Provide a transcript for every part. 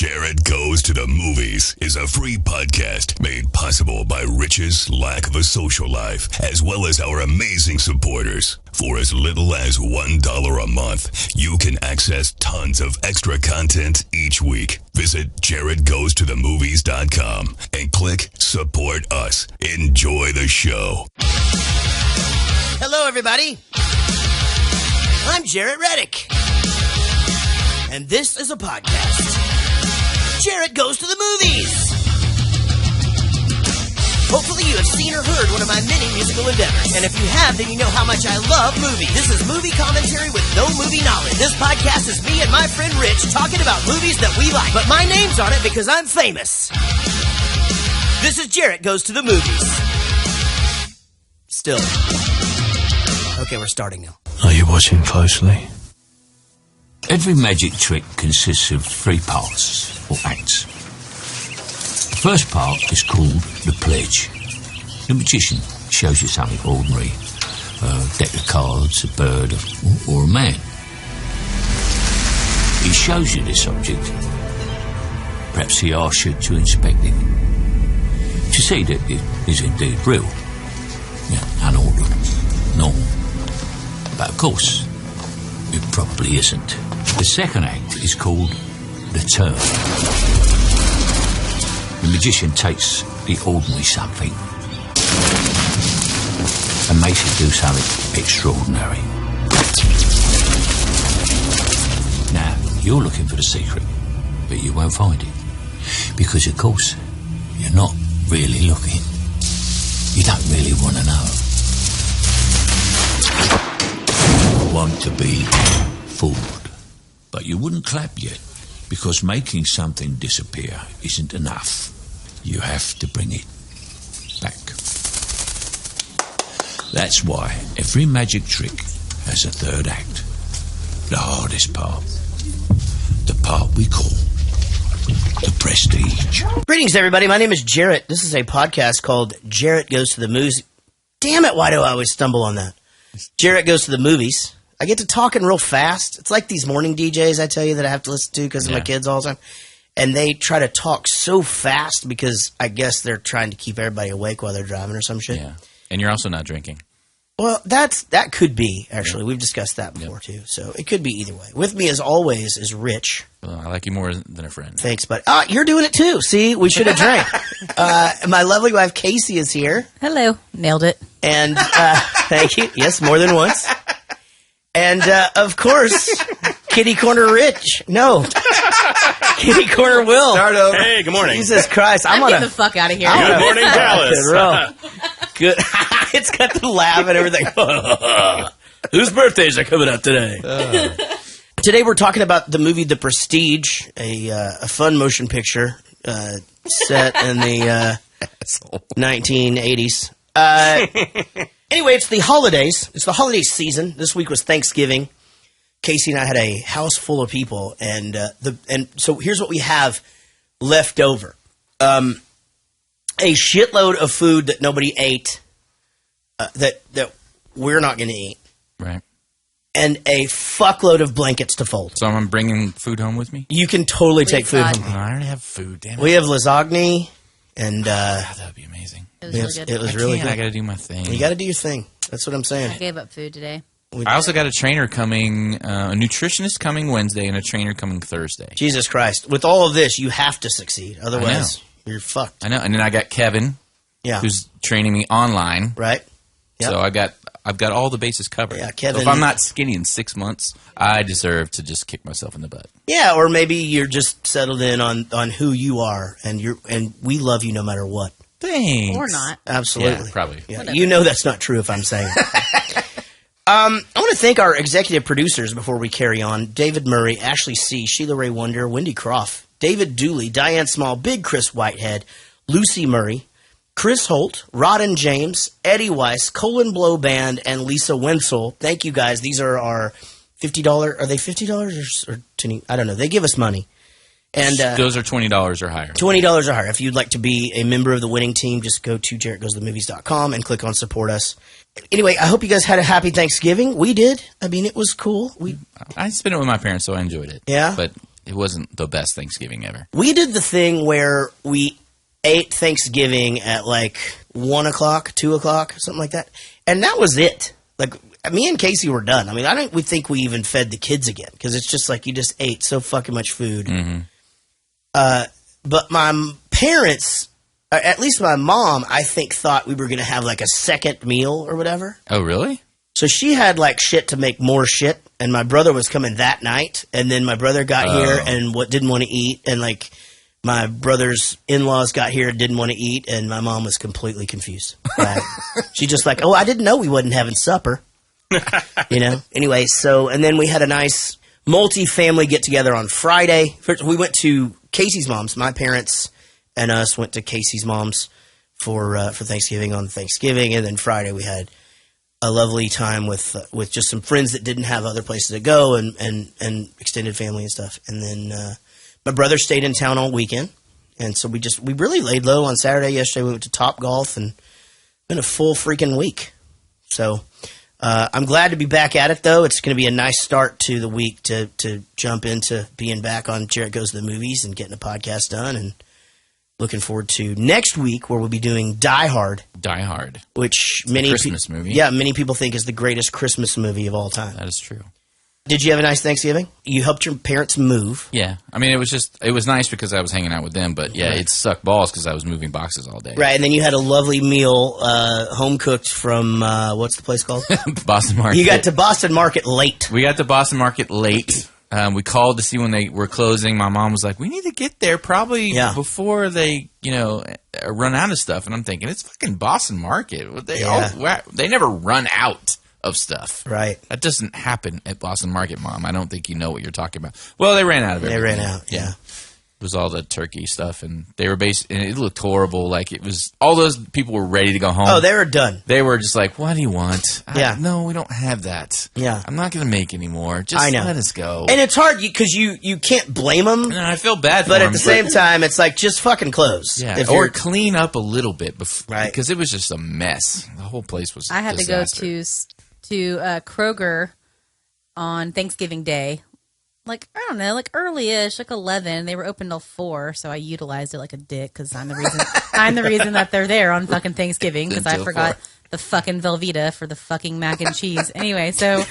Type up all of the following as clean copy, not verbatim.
Jaret Goes to the Movies is a free podcast made possible by Rich's lack of a social life, as well as our amazing supporters. For as little as $1 a month, you can access tons of extra content each week. Visit jaretgoestothemovies.com and click Support Us. Enjoy the show. Hello, everybody. I'm Jaret Reddick. And this is a podcast. Jaret Goes to the Movies. Hopefully you have seen or heard one of my many musical endeavors. And if you have, then you know how much I love movies. This is movie commentary with no movie knowledge. This podcast is me and my friend Rich talking about movies that we like. But my name's on it because I'm famous. This is Jaret Goes to the Movies. Still. Okay, we're starting now. Are you watching closely? Every magic trick consists of 3 parts, or acts. The first part is called the pledge. The magician shows you something ordinary, a deck of cards, a bird, or a man. He shows you this object. Perhaps he asks you to inspect it, to see that it is indeed real, unaltered, normal. But of course, it probably isn't. The second act is called the turn. The magician takes the ordinary something and makes it do something extraordinary. Now, you're looking for the secret, but you won't find it. Because, of course, you're not really looking. You don't really want to know. You want to be fooled. But you wouldn't clap yet, because making something disappear isn't enough. You have to bring it back. That's why every magic trick has a third act. The hardest part. The part we call the prestige. Greetings, everybody. My name is Jaret. This is a podcast called Jaret Goes to the Movies. Damn it, why do I always stumble on that? Jaret Goes to the Movies. I get to talking real fast. It's like these morning DJs, I tell you, that I have to listen to because of my kids all the time. And they try to talk so fast because I guess they're trying to keep everybody awake while they're driving or some shit. Yeah. And you're also not drinking. Well, that could be, actually. We've discussed that before, too. So it could be either way. With me, as always, is Rich. Well, I like you more than a friend. Thanks, bud. You're doing it, too. See, we should have drank. My lovely wife, Casey, is here. Hello. Nailed it. And thank you. Yes, more than once. And, of course, Kiddy Corner Rich. No. Kiddy Corner Wil. Start over. Hey, good morning. Jesus Christ. I'm getting the fuck out of here. Good morning, Dallas. Good. It's got the laugh and everything. Whose birthdays are coming up today? Today we're talking about the movie The Prestige, a fun motion picture set in the 1980s. Anyway, it's the holidays. It's the holiday season. This week was Thanksgiving. Casey and I had a house full of people, and so here's what we have left over: a shitload of food that nobody ate, that we're not going to eat, right? And a fuckload of blankets to fold. So I'm bringing food home with me? You can totally take food home. Oh, I already have food. Damn it. We have lasagna, and that would be amazing. It was really good. It was really good. I got to do my thing. You got to do your thing. That's what I'm saying. I gave up food today. I also got a trainer coming, a nutritionist coming Wednesday, and a trainer coming Thursday. Jesus Christ. With all of this, you have to succeed. Otherwise, you're fucked. I know. And then I got Kevin, who's training me online. Right. Yep. So I've got all the bases covered. Yeah, Kevin. So if I'm not skinny in 6 months, I deserve to just kick myself in the butt. Yeah, or maybe you're just settled in on who you are, and we love you no matter what. Thanks. Or not. Absolutely. Yeah, probably. Yeah. You know that's not true if I'm saying it. I want to thank our executive producers before we carry on. David Murray, Ashley C., Sheila Ray Wonder, Wendy Croft, David Dooley, Diane Small, Big Chris Whitehead, Lucy Murray, Chris Holt, Rodden James, Eddie Weiss, Colin Blow Band, and Lisa Wenzel. Thank you, guys. These are our $50. Are they $50 or $20? I don't know. They give us money. And those are $20 or higher. $20 or higher. If you'd like to be a member of the winning team, just go to jaretgoestothemovies.com and click on support us. Anyway, I hope you guys had a happy Thanksgiving. We did. I mean, it was cool. I spent it with my parents, so I enjoyed it. Yeah? But it wasn't the best Thanksgiving ever. We did the thing where we ate Thanksgiving at like 1 o'clock, 2 o'clock, something like that. And that was it. Like, me and Casey were done. I mean, I don't think we even fed the kids again because it's just like you just ate so fucking much food. Mm-hmm. But my parents, at least my mom, I think thought we were going to have like a second meal or whatever. Oh, really? So she had like shit to make more shit, and my brother was coming that night, and then my brother got here and didn't want to eat, and like my brother's in-laws got here and didn't want to eat, and my mom was completely confused. She just like, I didn't know we wasn't having supper. Anyway, so, and then we had a nice multi-family get-together on Friday. First, we went to Casey's mom's. My parents and us went to Casey's mom's for Thanksgiving on Thanksgiving, and then Friday we had a lovely time with just some friends that didn't have other places to go and extended family and stuff. And then my brother stayed in town all weekend, and so we really laid low on Saturday. Yesterday we went to Top Golf, and it's been a full freaking week. So I'm glad to be back at it, though. It's going to be a nice start to the week to jump into being back on Jaret Goes to the Movies and getting a podcast done, and looking forward to next week where we'll be doing Die Hard. Die Hard. Which Christmas movie. Yeah, many people think is the greatest Christmas movie of all time. That is true. Did you have a nice Thanksgiving? You helped your parents move. Yeah. I mean, it was nice because I was hanging out with them, but yeah, it sucked balls because I was moving boxes all day. Right, and then you had a lovely meal, home cooked from, what's the place called? Boston Market. You got to Boston Market late. We got to Boston Market late. We called to see when they were closing. My mom was like, we need to get there probably before they, run out of stuff. And I'm thinking, it's fucking Boston Market. They never run out of stuff. Right. That doesn't happen at Boston Market, Mom. I don't think you know what you're talking about. Well, they ran out of it. They ran out, yeah. It was all the turkey stuff, and they were and it looked horrible. Like, it was, all those people were ready to go home. Oh, they were done. They were just like, what do you want? No, we don't have that. Yeah. I'm not going to make anymore. Just let us go. And it's hard because you can't blame them. No, I feel bad for them. But them. at the same time, it's like, just fucking close. Yeah. Or clean up a little bit. Right. Because it was just a mess. The whole place was I had disaster. to go to Kroger on Thanksgiving Day. Like, I don't know, like early-ish, like 11. They were open till 4, so I utilized it like a dick because I'm the reason that they're there on fucking Thanksgiving because I forgot the fucking Velveeta for the fucking mac and cheese. Anyway, so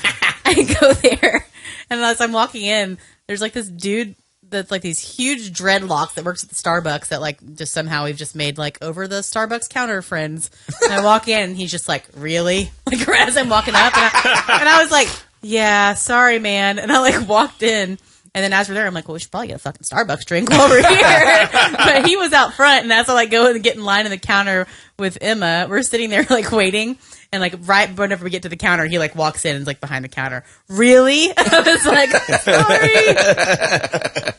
I go there, and as I'm walking in, there's like this dude that's like these huge dreadlocks that works at the Starbucks that like just somehow we've just made like over the Starbucks counter friends. And I walk in, and he's just like, really? Like right as I'm walking up, and I was like, yeah, sorry, man. And I like walked in, and then as we're there, I'm like, well, we should probably get a fucking Starbucks drink while we're here. But he was out front, and as I like go and get in line in the counter with Emma, we're sitting there like waiting, and like right whenever we get to the counter, he like walks in and is like behind the counter. Really? I was like, sorry.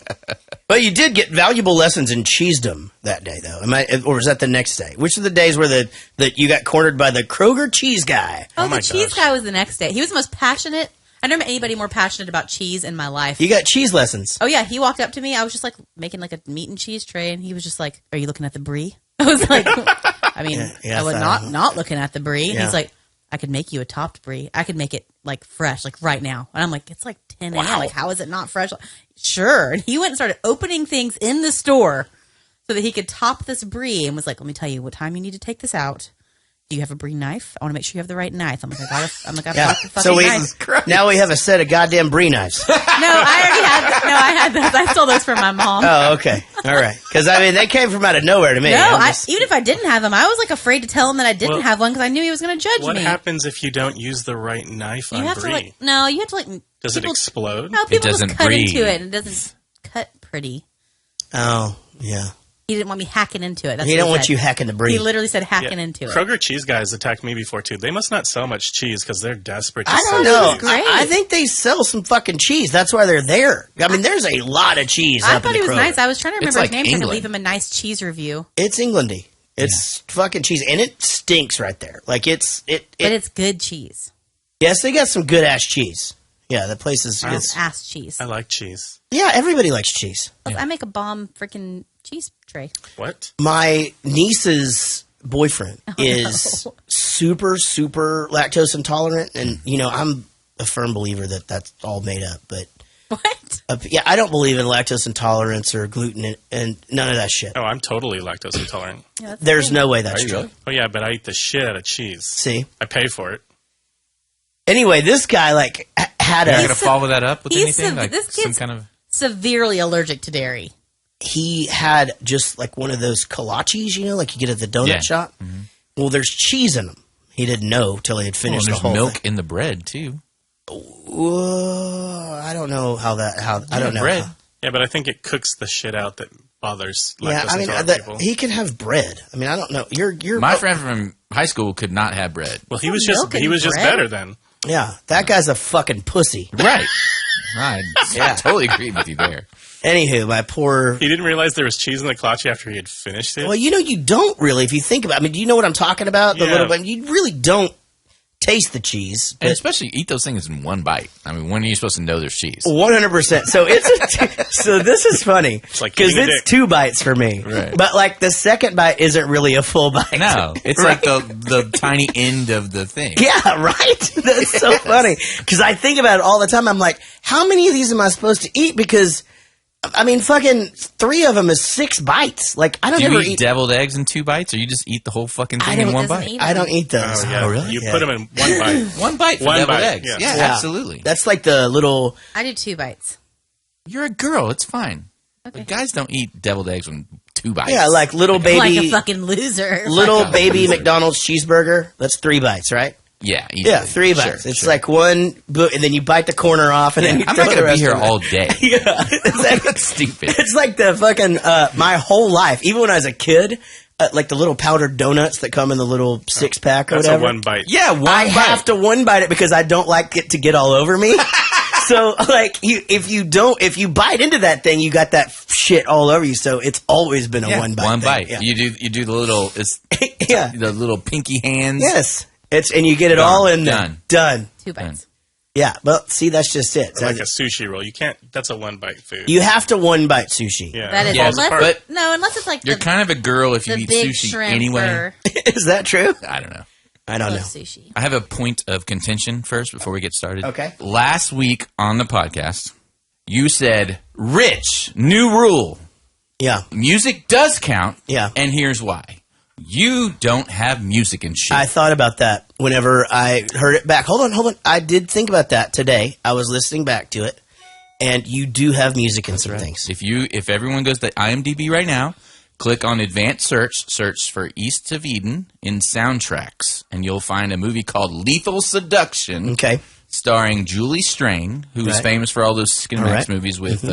But you did get valuable lessons in cheesedom that day, though. Or was that the next day? Which of the days were that you got cornered by the Kroger cheese guy? Oh, the cheese guy was the next day. He was the most passionate. I never met anybody more passionate about cheese in my life. You got cheese lessons. Oh, yeah. He walked up to me. I was just like making like a meat and cheese tray, and he was just like, are you looking at the brie? I was like, I mean, I was not looking at the brie. Yeah. He's like, I could make you a topped brie. I could make it like fresh, like right now. And I'm like, it's like 10 a.m. Wow. Like, how is it not fresh? Sure. And he went and started opening things in the store so that he could top this brie and was like, let me tell you what time you need to take this out. Do you have a brie knife? I want to make sure you have the right knife. I'm like, I've got the fucking knife. Now we have a set of goddamn brie knives. I had those. I stole those from my mom. Oh, okay. All right. Because, I mean, they came from out of nowhere to me. No, even if I didn't have them, I was like afraid to tell him that I didn't have one because I knew he was going to judge me. What happens if you don't use the right knife on brie? You have to like. Does it explode? No, people it doesn't just cut breathe. into it and it doesn't cut pretty. Oh, yeah. He didn't want me hacking into it. That's he didn't want you hacking the brie. He literally said hacking into it. Kroger cheese guys attacked me before, too. They must not sell much cheese because they're desperate to I sell don't know. cheese. I think they sell some fucking cheese. That's why they're there. I mean, there's a lot of cheese I up in thought the he was Kroger. nice. I was trying to remember his name so I could England. leave him a nice cheese review. It's Englandy. It's fucking cheese. And it stinks right there. Like, But it's good cheese. Yes, they got some good ass cheese. Yeah, the place is... Ass cheese. I like cheese. Yeah, everybody likes cheese. Yeah. I make a bomb freaking cheese tray. What? My niece's boyfriend is super, super lactose intolerant, and I'm a firm believer that that's all made up. But What? Yeah, I don't believe in lactose intolerance or gluten and none of that shit. Oh, I'm totally lactose intolerant. Yeah, There's no way that's true. Really? Oh, yeah, but I eat the shit out of cheese. See? I pay for it. Anyway, this guy, like, had You're a... going to follow that up with he's anything? Like this some kid's kind of... severely allergic to dairy. He had just, like, one of those kolaches, you know, like you get at the donut shop. Mm-hmm. Well, there's cheese in them. He didn't know till he had finished the whole milk thing. in the bread, too. I don't know how that... I don't know. Bread. Yeah, but I think it cooks the shit out that bothers Yeah, lactose I mean, intolerant people. he can have bread. I mean, I don't know. You're My friend from high school could not have bread. Well, he was just bread? better then. Yeah, that guy's a fucking pussy. Right. I totally agree with you there. Anywho, my poor... He didn't realize there was cheese in the kolache after he had finished it. Well, you know, you don't really, if you think about it. I mean, do you know what I'm talking about? The Yeah. little bit. You really don't taste the cheese. And especially eat those things in one bite. I mean, when are you supposed to know there's cheese? 100%. So so this is funny like because eating a it's dick. 2 bites for me. Right. But like the second bite isn't really a full bite. No, it's like the tiny end of the thing. Yeah, right? That's so funny. Because I think about it all the time. I'm like, how many of these am I supposed to eat? Because, I mean, fucking 3 of them is 6 bites. Like, I don't Do you ever eat deviled eggs in 2 bites, or you just eat the whole fucking thing in one bite? I don't eat those. Oh, yeah. really? You Yeah. put them in one bite. One bite for One deviled bite, eggs. yeah. Yeah, Yeah. absolutely. That's like the little... I do 2 bites. You're a girl. It's fine. Okay. But guys don't eat deviled eggs in 2 bites. Yeah, like little baby... Like a fucking loser. Little baby McDonald's cheeseburger. That's 3 bites, right? Yeah, easily. Yeah, 3 bites. Sure, It's sure. like one, and then you bite the corner off, and then you I'm throw not the going to be rest here of it. all day. Yeah, it's like, Stupid. it's like the fucking my whole life. Even when I was a kid, like the little powdered donuts that come in the the 6-pack or That's whatever. a one bite. Yeah, one I bite. have to one bite it because I don't like it to get all over me. So, like, if you bite into that thing, you got that shit all over you. So it's always been a one bite. One thing. bite. Yeah. You do the little Yeah. the little pinky hands. Yes. And you get it Done. all in Done. Done. 2 bites. Yeah. Well, see, that's just it. Like a sushi roll. You can't. That's a one bite food. You have to one bite sushi. Yeah. That is Yeah, unless but unless it's like You're the, kind of a girl if you the eat big sushi shrimp anyway. or Is that true? I don't know. I don't know. sushi. I have a point of contention first before we get started. Okay. Last week on the podcast, you said, Rich, new rule. Yeah. Music does count. Yeah. And here's why. You don't have music and shit. I thought about that whenever I heard it back. Hold on. I did think about that today. I was listening back to it, and you do have music in some things. If everyone goes to IMDb right now, click on advanced search for East of Eden in soundtracks, and you'll find a movie called Lethal Seduction. Okay. Starring Julie Strain, who is Right. famous for all those Skinamax Right. movies with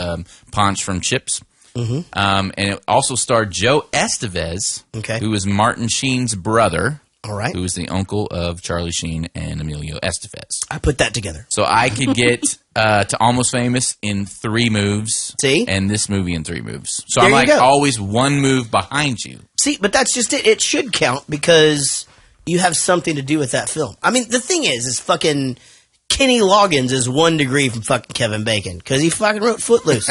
Ponch from Chips. Mm-hmm. And it also starred Joe Estevez, Okay. who was Martin Sheen's brother, All right. who was the uncle of Charlie Sheen and Emilio Estevez. I put that together. So I could get to Almost Famous in 3 moves. See? And this movie in 3 moves. So There I'm you like go. always one move behind you. See, but that's just it. It should count because you have something to do with that film. I mean, the thing is fucking Kenny Loggins is 1 degree from fucking Kevin Bacon because he fucking wrote Footloose.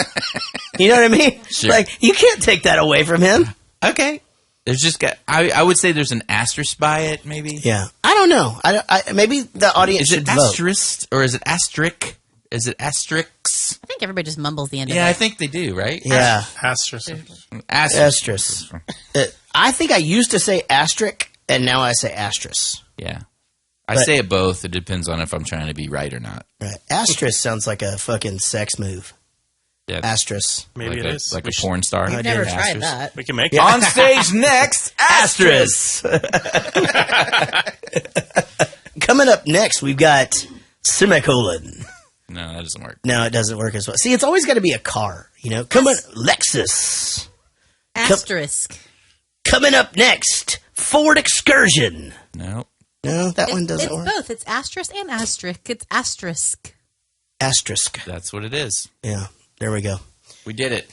You know what I mean? Sure. Like, you can't take that away from him. Okay. There's just I would say there's an asterisk by it, maybe. Yeah. I don't know. Maybe the audience Is should it vote. asterisk or is it asterisk? Is it asterisks? I think everybody just mumbles the end Yeah, of I it. think they do, right? Yeah. Asterisk. Asterisk. I think I used to say asterisk, and now I say asterisk. Yeah. I But- say it both. It depends on if I'm trying to be right or not. Right. Asterisk sounds like a fucking sex move. Yeah. Asterisk. Maybe like it a, is. Like We a should- porn star. I've never Asterisk. tried that. We can make it. On stage next, asterisk. Coming up next, we've got semicolon. No, that doesn't work. No, it doesn't work as well. See, it's always got to be a car, you know. Coming Lexus. Asterisk. Coming up next, Ford Excursion. No. No, that one doesn't It's work. both. It's asterisk and asterisk. It's asterisk. Asterisk. That's what it is. Yeah, there we go. We did it.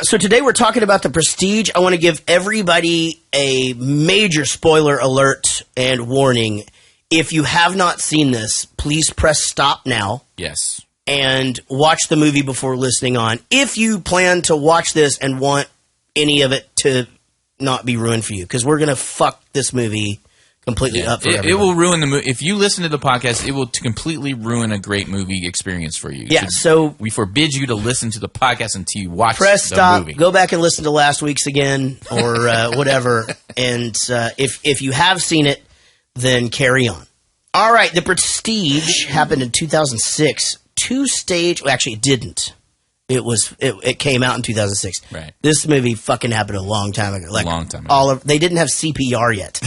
So today we're talking about The Prestige. I want to give everybody a major spoiler alert and warning. If you have not seen this, please press stop now Yes. and watch the movie before listening on. If you plan to watch this and want any of it to not be ruined for you, because we're going to fuck this movie completely up for it will ruin the movie. If you listen to the podcast, it will completely ruin a great movie experience for you. Yeah, so we forbid you to listen to the podcast until you watch press stop, movie. Go back and listen to last week's again or whatever. And if you have seen it, then carry on. All right, The Prestige happened in 2006. Well, actually, it didn't. It came out in 2006. Right. This movie fucking happened a long time ago. Like, a long time ago. They didn't have CPR yet.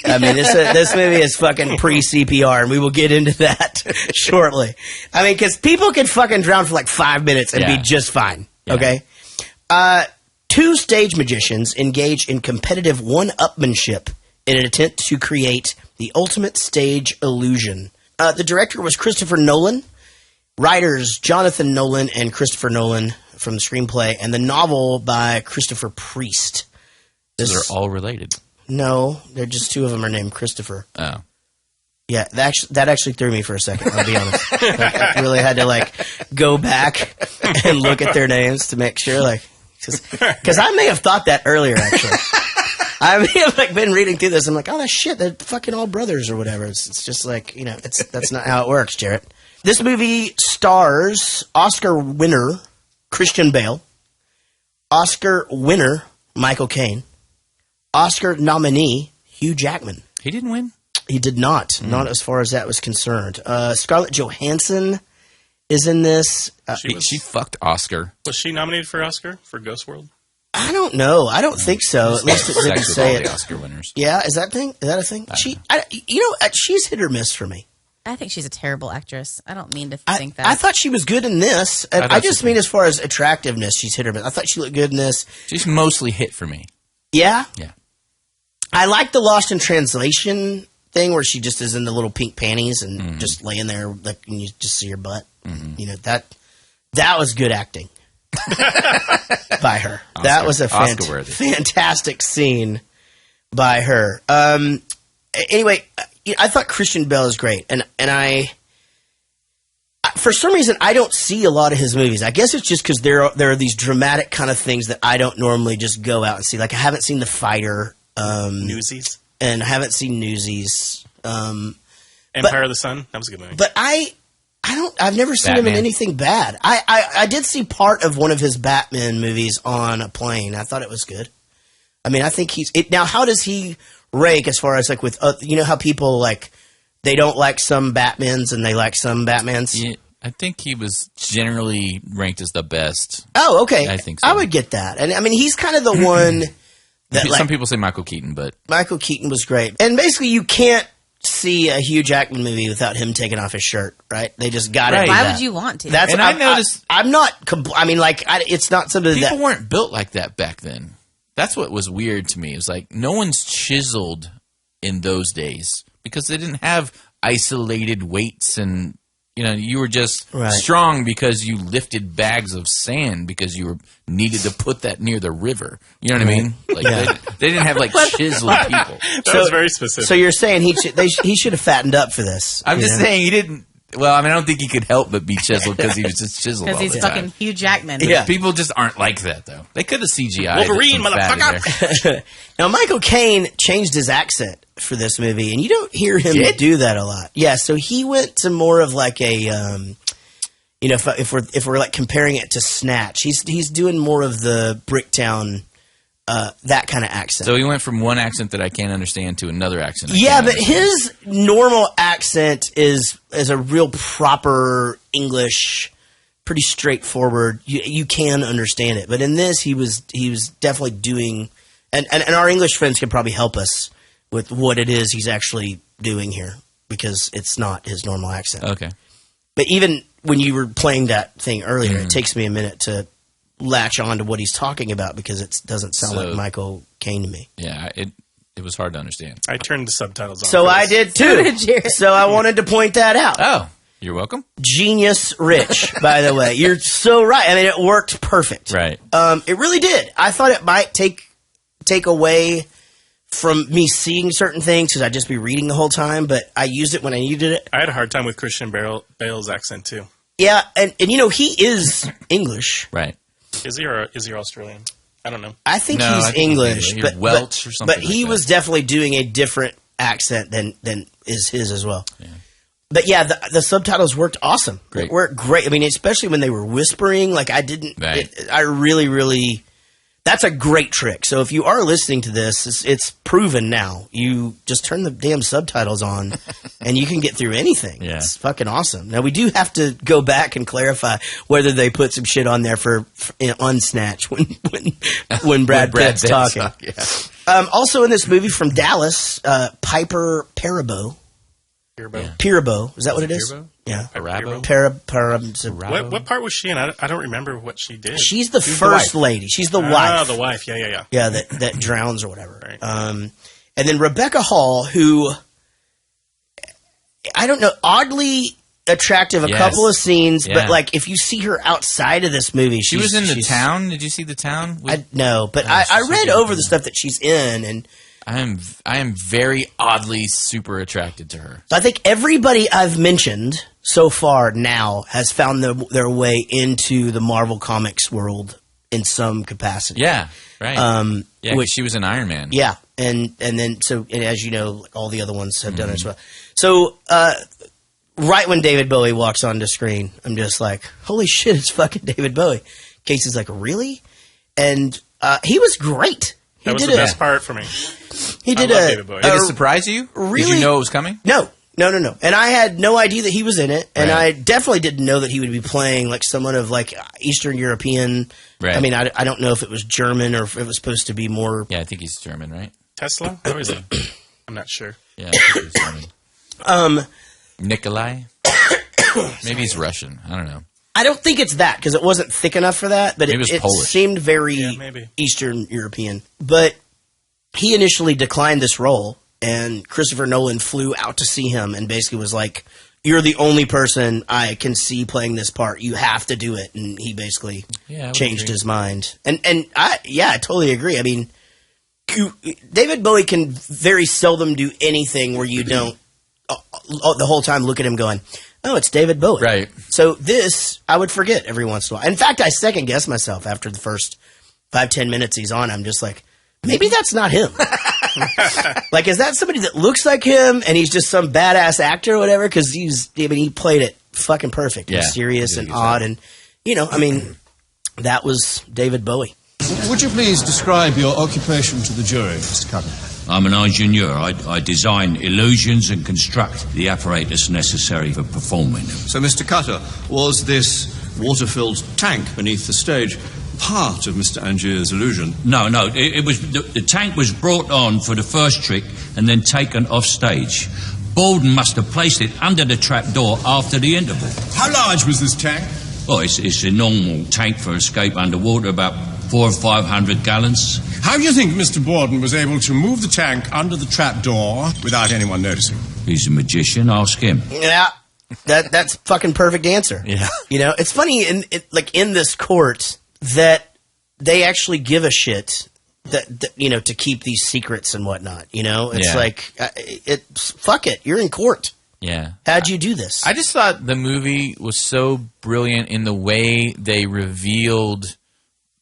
I mean, this movie is fucking pre-CPR, and we will get into that shortly. I mean, because people can fucking drown for like 5 minutes and be just fine. Yeah. Okay? Two stage magicians engage in competitive one-upmanship in an attempt to create the ultimate stage illusion. The director was Christopher Nolan. Writers Jonathan Nolan and Christopher Nolan from the screenplay, and the novel by Christopher Priest. So they're all related. No, they're just two of them are named Christopher. Oh. Yeah, that actually threw me for a second, I'll be honest. I really had to go back and look at their names to make sure, because I may have thought that earlier, actually. I may have been reading through this, I'm like, oh, that shit, they're fucking all brothers or whatever. It's just that's not how it works, Jaret. This movie stars Oscar winner Christian Bale, Oscar winner Michael Caine, Oscar nominee Hugh Jackman. He didn't win? He did not. Not as far as that was concerned. Scarlett Johansson is in this. She fucked Oscar. Was she nominated for Oscar for Ghost World? I don't know. I don't think so. At least it didn't say it. The Oscar winners. Yeah, is that a thing? She's hit or miss for me. I think she's a terrible actress. I don't mean to think that. I thought she was good in this. I just mean as far as attractiveness, she's hit or miss. I thought she looked good in this. She's mostly hit for me. Yeah? Yeah. I like the Lost in Translation thing where she just is in the little pink panties and just laying there and you just see her butt. Mm-hmm. That was good acting by her. That was a fantastic scene by her. Anyway, I thought Christian Bale is great, and I for some reason I don't see a lot of his movies. I guess it's just because there are these dramatic kind of things that I don't normally just go out and see. Like I haven't seen The Fighter, Newsies, and I haven't seen Newsies. Empire of the Sun, that was a good movie. But I've never seen him in anything bad. I did see part of one of his Batman movies on a plane. I thought it was good. I mean, I think now. How does he rank as far as with how people they don't like some Batmans and they like some Batmans? Yeah, I think he was generally ranked as the best. Oh, okay. I think so. I would get that. And I mean, he's kind of the one that some people say Michael Keaton, but Michael Keaton was great. And basically, you can't see a Hugh Jackman movie without him taking off his shirt, right? They just got it. Why would you want to? That's, and I noticed. I'm not. It's not something that people weren't built like that back then. That's what was weird to me. It was no one's chiseled in those days because they didn't have isolated weights and you were just strong because you lifted bags of sand because you needed to put that near the river. You know what I mean? They didn't have chiseled people. That was very specific. So you're saying he should have fattened up for this? I'm just saying he didn't. Well, I mean, I don't think he could help but be chiseled because he was just chiseled. Because he's fucking Hugh Jackman. Yeah. People just aren't like that, though. They could have CGI'd Wolverine, motherfucker. Now, Michael Caine changed his accent for this movie, and you don't hear him do that a lot. Yeah, so he went to more of a, if we're comparing it to Snatch, he's doing more of the Bricktown. That kind of accent. So he went from one accent that I can't understand to another accent. But his normal accent is a real proper English, pretty straightforward. You can understand it. But in this, he was definitely doing, and our English friends can probably help us with what it is he's actually doing here because it's not his normal accent. Okay. But even when you were playing that thing earlier, it takes me a minute to latch on to what he's talking about because it doesn't sound like Michael Caine to me. Yeah, it was hard to understand. I turned the subtitles on. So I did too. So I wanted to point that out. Oh, you're welcome. Genius Rich, by the way. You're so right. I mean, it worked perfect. Right. It really did. I thought it might take away from me seeing certain things because I'd just be reading the whole time, but I used it when I needed it. I had a hard time with Christian Bale's accent too. Yeah, and he is English. Right. Is he Australian? I don't know. I think he's English, but Welsh or something. But he was definitely doing a different accent than is his as well. Yeah. But yeah, the subtitles worked awesome. Great. Worked great. I mean, especially when they were whispering. Like I didn't. Right. I really. That's a great trick. So if you are listening to this, it's proven now. You just turn the damn subtitles on, and you can get through anything. Yeah. It's fucking awesome. Now we do have to go back and clarify whether they put some shit on there for unsnatch when Brad Pitt's talking. Yeah. Also in this movie from Dallas, Piper Perabo. Pirabo. Is that what it is? Pirabo? Yeah. What part was she in? I don't remember what she did. She's the first lady. She's the wife. Oh, the wife. Yeah. Yeah, that drowns or whatever. Right. And then Rebecca Hall, who, I don't know, oddly attractive a couple of scenes, but like if you see her outside of this movie, she was in The Town. Did you see The Town? No, but I read over the stuff that she's in, and I am very oddly super attracted to her. I think everybody I've mentioned so far now has found their way into the Marvel Comics world in some capacity. Yeah, right. Which she was in Iron Man. Yeah, and then and as you know, all the other ones have done it as well. So right when David Bowie walks onto screen, I'm just like, holy shit, it's fucking David Bowie. Casey's like, really? And he was great. That was the best part for me. He did David Bowie. Did it surprise you? Really? Did you know it was coming? No. And I had no idea that he was in it, and I definitely didn't know that he would be playing like someone of like Eastern European. Right. I mean, I don't know if it was German or if it was supposed to be more. Yeah, I think he's German, right? Tesla? Or is he? I'm not sure. Yeah, I think he's German. Nikolai? Maybe he's Russian. I don't know. I don't think it's that because it wasn't thick enough for that, but it seemed very Eastern European. But he initially declined this role, and Christopher Nolan flew out to see him and basically was like, "You're the only person I can see playing this part. You have to do it." And he basically changed his mind. And I totally agree. I mean, David Bowie can very seldom do anything where you don't the whole time look at him going, oh, it's David Bowie. Right. So this, I would forget every once in a while. In fact, I second guess myself after the first 5-10 minutes he's on. I'm just like, maybe that's not him. Like, is that somebody that looks like him and he's just some badass actor or whatever? Because he played it fucking perfect. Yeah, serious and odd. And, that was David Bowie. Would you please describe your occupation to the jury, Mr. Cutter? I'm an engineer. I design illusions and construct the apparatus necessary for performing them. So, Mr. Cutter, was this water-filled tank beneath the stage part of Mr. Angier's illusion? No. It was the tank was brought on for the first trick and then taken off stage. Borden must have placed it under the trapdoor after the interval. How large was this tank? Well, it's a normal tank for escape underwater, about 400 or 500 gallons. How do you think Mr. Borden was able to move the tank under the trapdoor without anyone noticing? He's a magician. Ask him. Yeah, that's fucking perfect answer. Yeah, it's funny in this court that they actually give a shit that to keep these secrets and whatnot. It's like fuck it. You're in court. Yeah. How'd you do this? I just thought the movie was so brilliant in the way they revealed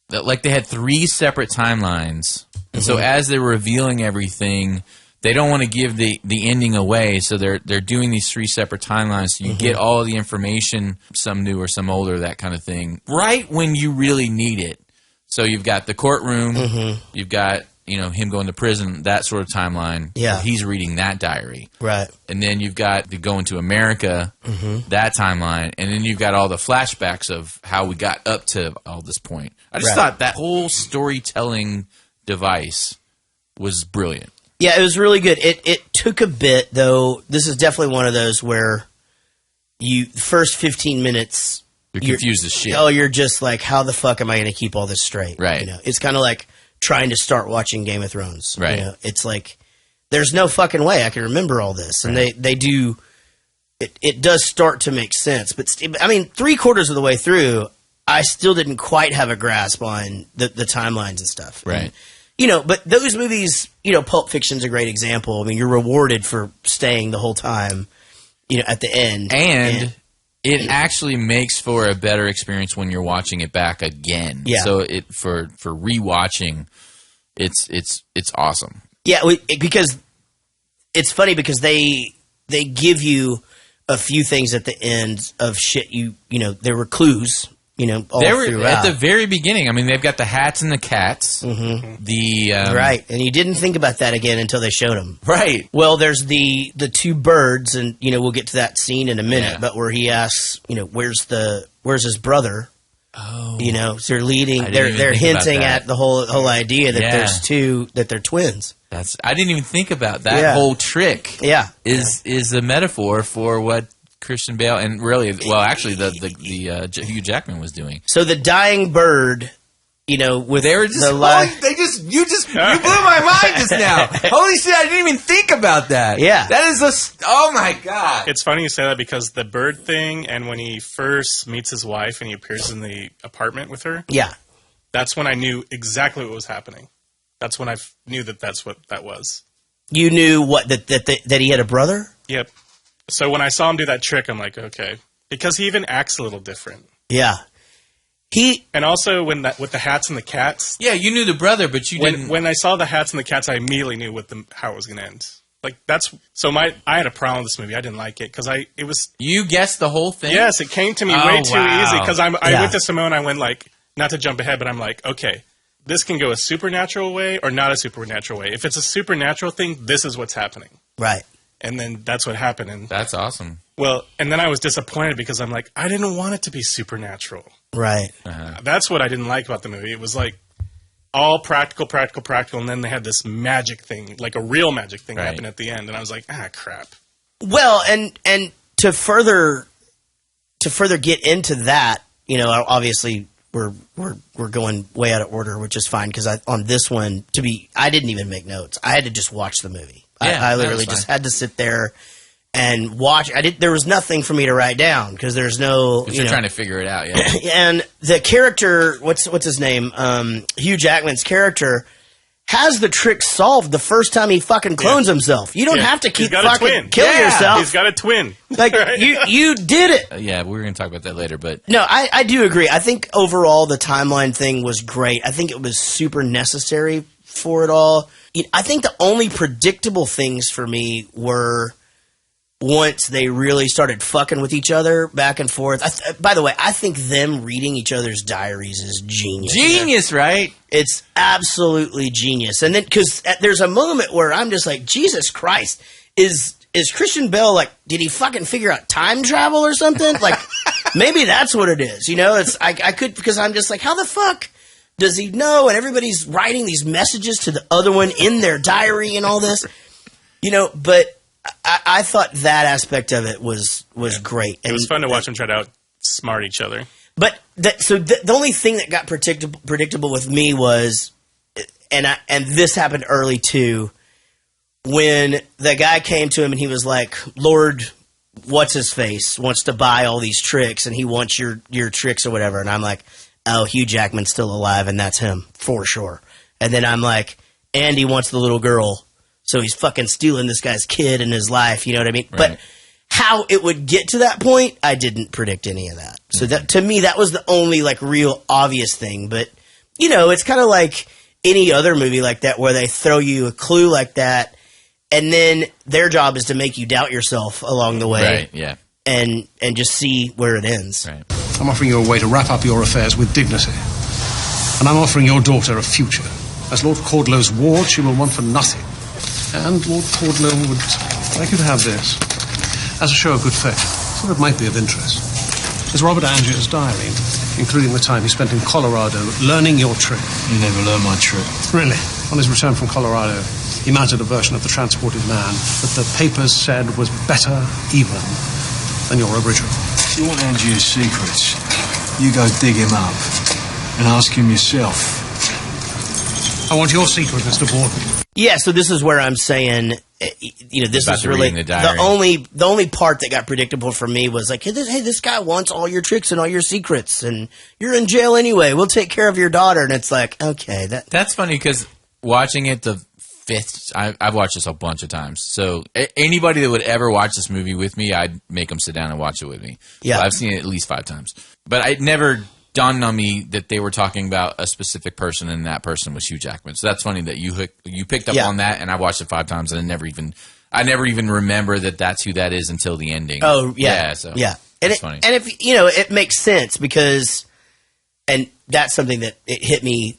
that, like, they had 3 separate timelines. And so as they're revealing everything, they don't want to give the ending away, so they're doing these 3 separate timelines so you get all the information, some new or some older, that kind of thing, right when you really need it. So you've got the courtroom, you've got him going to prison, that sort of timeline. Yeah. He's reading that diary. Right. And then you've got the going to America, that timeline. And then you've got all the flashbacks of how we got up to all this point. I just thought that whole storytelling device was brilliant. Yeah, it was really good. It took a bit, though. This is definitely one of those where the first 15 minutes... You're confused as shit. Oh, you're just like, how the fuck am I going to keep all this straight? Right. It's kind of like trying to start watching Game of Thrones. Right. It's like, there's no fucking way I can remember all this. And they do, it does start to make sense. But, 3/4 of the way through, I still didn't quite have a grasp on the timelines and stuff. Right. And, but those movies, Pulp Fiction's a great example. I mean, you're rewarded for staying the whole time, at the end. And it actually makes for a better experience when you're watching it back again. Yeah. So for rewatching, it's awesome. Yeah, because it's funny because they give you a few things at the end of shit. There were clues. All they were throughout. at the very beginning. I mean, they've got the hats and the cats. Mm-hmm. Right, and you didn't think about that again until they showed them. Right. Well, there's the two birds, and we'll get to that scene in a minute. Yeah. But where he asks, where's his brother? Oh, so they're leading. They're hinting at the whole idea that there's two, that they're twins. I didn't even think about that whole trick. Yeah, is a metaphor for what Christian Bale and really, well, actually, the Hugh Jackman was doing. So the dying bird, with they were just you blew my mind just now. Holy shit, I didn't even think about that. Yeah, that is oh my god. It's funny you say that because the bird thing, and when he first meets his wife and he appears in the apartment with her, that's when I knew exactly what was happening. That's when I knew that's what that was. You knew what that he had a brother? Yep. So when I saw him do that trick, I'm like, okay. Because he even acts a little different. Yeah. And also with the hats and the cats. Yeah, you knew the brother, but you didn't. When I saw the hats and the cats, I immediately knew how it was going to end. I had a problem with this movie. I didn't like it because it was. You guessed the whole thing? Yes, it came to me way too easy because I went to Simone. I went not to jump ahead, but I'm like, okay, this can go a supernatural way or not a supernatural way. If it's a supernatural thing, this is what's happening. Right. And then that's what happened. And that's awesome. Well, and then I was disappointed because I'm like, I didn't want it to be supernatural. Right. That's what I didn't like about the movie. It was all practical, and then they had this magic thing, like a real magic thing happen at the end, and I was like, crap. Well, and to further get into that, obviously we're going way out of order, which is fine because on this one I didn't even make notes. I had to just watch the movie. Yeah, I literally just had to sit there and watch. There was nothing for me to write down because there's no. You're trying to figure it out, yeah. And the character, what's his name? Hugh Jackman's character has the trick solved the first time he fucking clones himself. You don't have to keep fucking killing yourself. He's got a twin. Right? you did it. Yeah, we're going to talk about that later, but no, I do agree. I think overall the timeline thing was great. I think it was super necessary for it all. I think the only predictable things for me were once they really started fucking with each other back and forth. By the way, I think them reading each other's diaries is genius. Genius, right? It's absolutely genius. And then, because there's a moment where I'm just like, Jesus Christ, is Christian Bale, did he fucking figure out time travel or something? Maybe that's what it is. I could, because I'm just like, how the fuck does he know? And everybody's writing these messages to the other one in their diary and all this. But I thought that aspect of it was great. It was fun to watch them try to outsmart each other. But the only thing that got predictable with me was, and this happened early too, when the guy came to him and he was like, Lord, what's his face wants to buy all these tricks and he wants your tricks or whatever. And I'm like, oh, Hugh Jackman's still alive, and that's him, for sure. And then I'm like, and he wants the little girl, so he's fucking stealing this guy's kid and his life, you know what I mean? Right. But how it would get to that point, I didn't predict any of that. So that, to me, that was the only, real obvious thing. But, it's kind of like any other movie like that where they throw you a clue like that, and then their job is to make you doubt yourself along the way. Right, yeah. And just see where it ends. Right. I'm offering you a way to wrap up your affairs with dignity. And I'm offering your daughter a future. As Lord Cordlow's ward, she will want for nothing. And Lord Cordlow would like you to have this as a show of good faith. So it might be of interest. It's Robert Angier's diary, including the time he spent in Colorado learning your trick. You never learned my trick. Really? On his return from Colorado, he mounted a version of the transported man that the papers said was better even than your original. If you want Angier's secrets, you go dig him up and ask him yourself. I want your secret, Mr. Borden. Yeah, so this is where I'm saying, this is really the only part that got predictable for me was like, hey, this guy wants all your tricks and all your secrets, and you're in jail anyway. We'll take care of your daughter, and it's like, okay, that's funny because watching it the fifth, I've watched this a bunch of times. So anybody that would ever watch this movie with me, I'd make them sit down and watch it with me. Yeah, so I've seen it at least 5 times, but it never dawned on me that they were talking about a specific person and that person was Hugh Jackman. So that's funny that you picked up on that, and I watched it 5 times and I never even remember that that's who that is until the ending. Oh, yeah. Yeah. And it's funny. And if, it makes sense because, and that's something that it hit me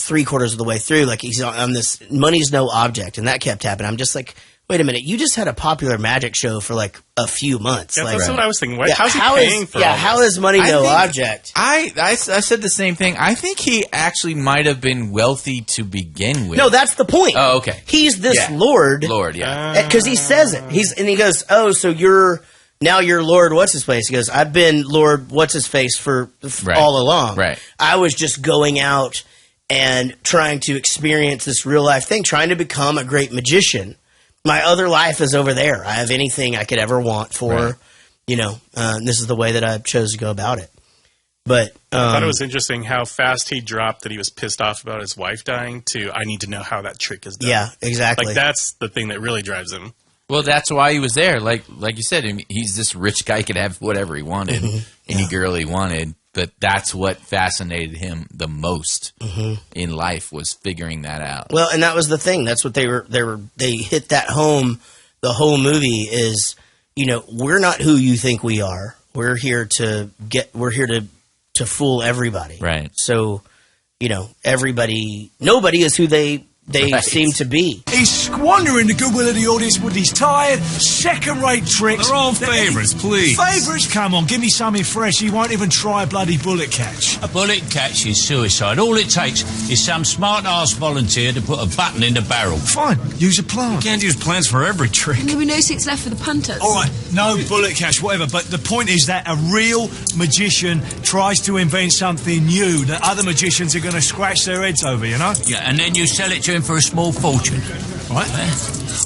3/4 of the way through. Like, he's on this money's no object, and that kept happening. I'm just like, wait a minute, you just had a popular magic show for like a few months. Yeah, like, that's what I was thinking. How's he paying for all this? How is money no object? I said the same thing. I think he actually might have been wealthy to begin with. No, that's the point. Oh, okay. He's this Lord. Lord, yeah. Because he says it. And he goes, oh, so you're Lord what's-his-face. He goes, I've been Lord what's-his-face for all along. Right. I was just going out and trying to experience this real-life thing, trying to become a great magician. My other life is over there. I have anything I could ever want for, this is the way that I chose to go about it. But I thought it was interesting how fast he dropped that he was pissed off about his wife dying to, I need to know how that trick is done. Yeah, exactly. Like, that's the thing that really drives him. Well, that's why he was there. Like you said, he's this rich guy, could have whatever he wanted, any girl he wanted. But that's what fascinated him the most in life, was figuring that out. Well, and that was the thing. That's what they hit that home. The whole movie is, we're not who you think we are. We're here to fool everybody. Right. So, nobody is who they seem to be. He's squandering the goodwill of the audience with these tired, second-rate tricks. They're all favourites, please. Favourites? Come on, give me something fresh. He won't even try a bloody bullet catch. A bullet catch is suicide. All it takes is some smart-ass volunteer to put a button in the barrel. Fine, use a plant. You can't use plants for every trick. There'll be no seats left for the punters. All right, no bullet catch, whatever. But the point is that a real magician tries to invent something new that other magicians are going to scratch their heads over, Yeah, and then you sell it to him for a small fortune. Right.